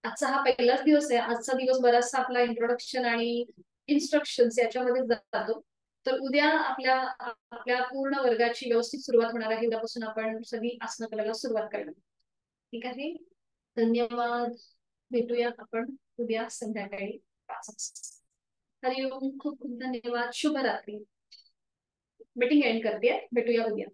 आजचा हा पहिलाच दिवस आहे. आजचा दिवस बराचसा आपला इंट्रोडक्शन आणि इन्स्ट्रक्शन्स याच्यामध्ये जातो. तर उद्या आपल्या आपल्या पूर्ण वर्गाची व्यवस्थित सुरुवात होणार आहे. उद्यापासून आपण सगळी आसनं करायला सुरुवात करणार. ठीक आहे. धन्यवाद. भेटूया आपण उद्या संध्याकाळी 5 वाजता. हरिओम. खूप खूप धन्यवाद. शुभरात्री. मीटिंग एंड करते. भेटूया उद्या.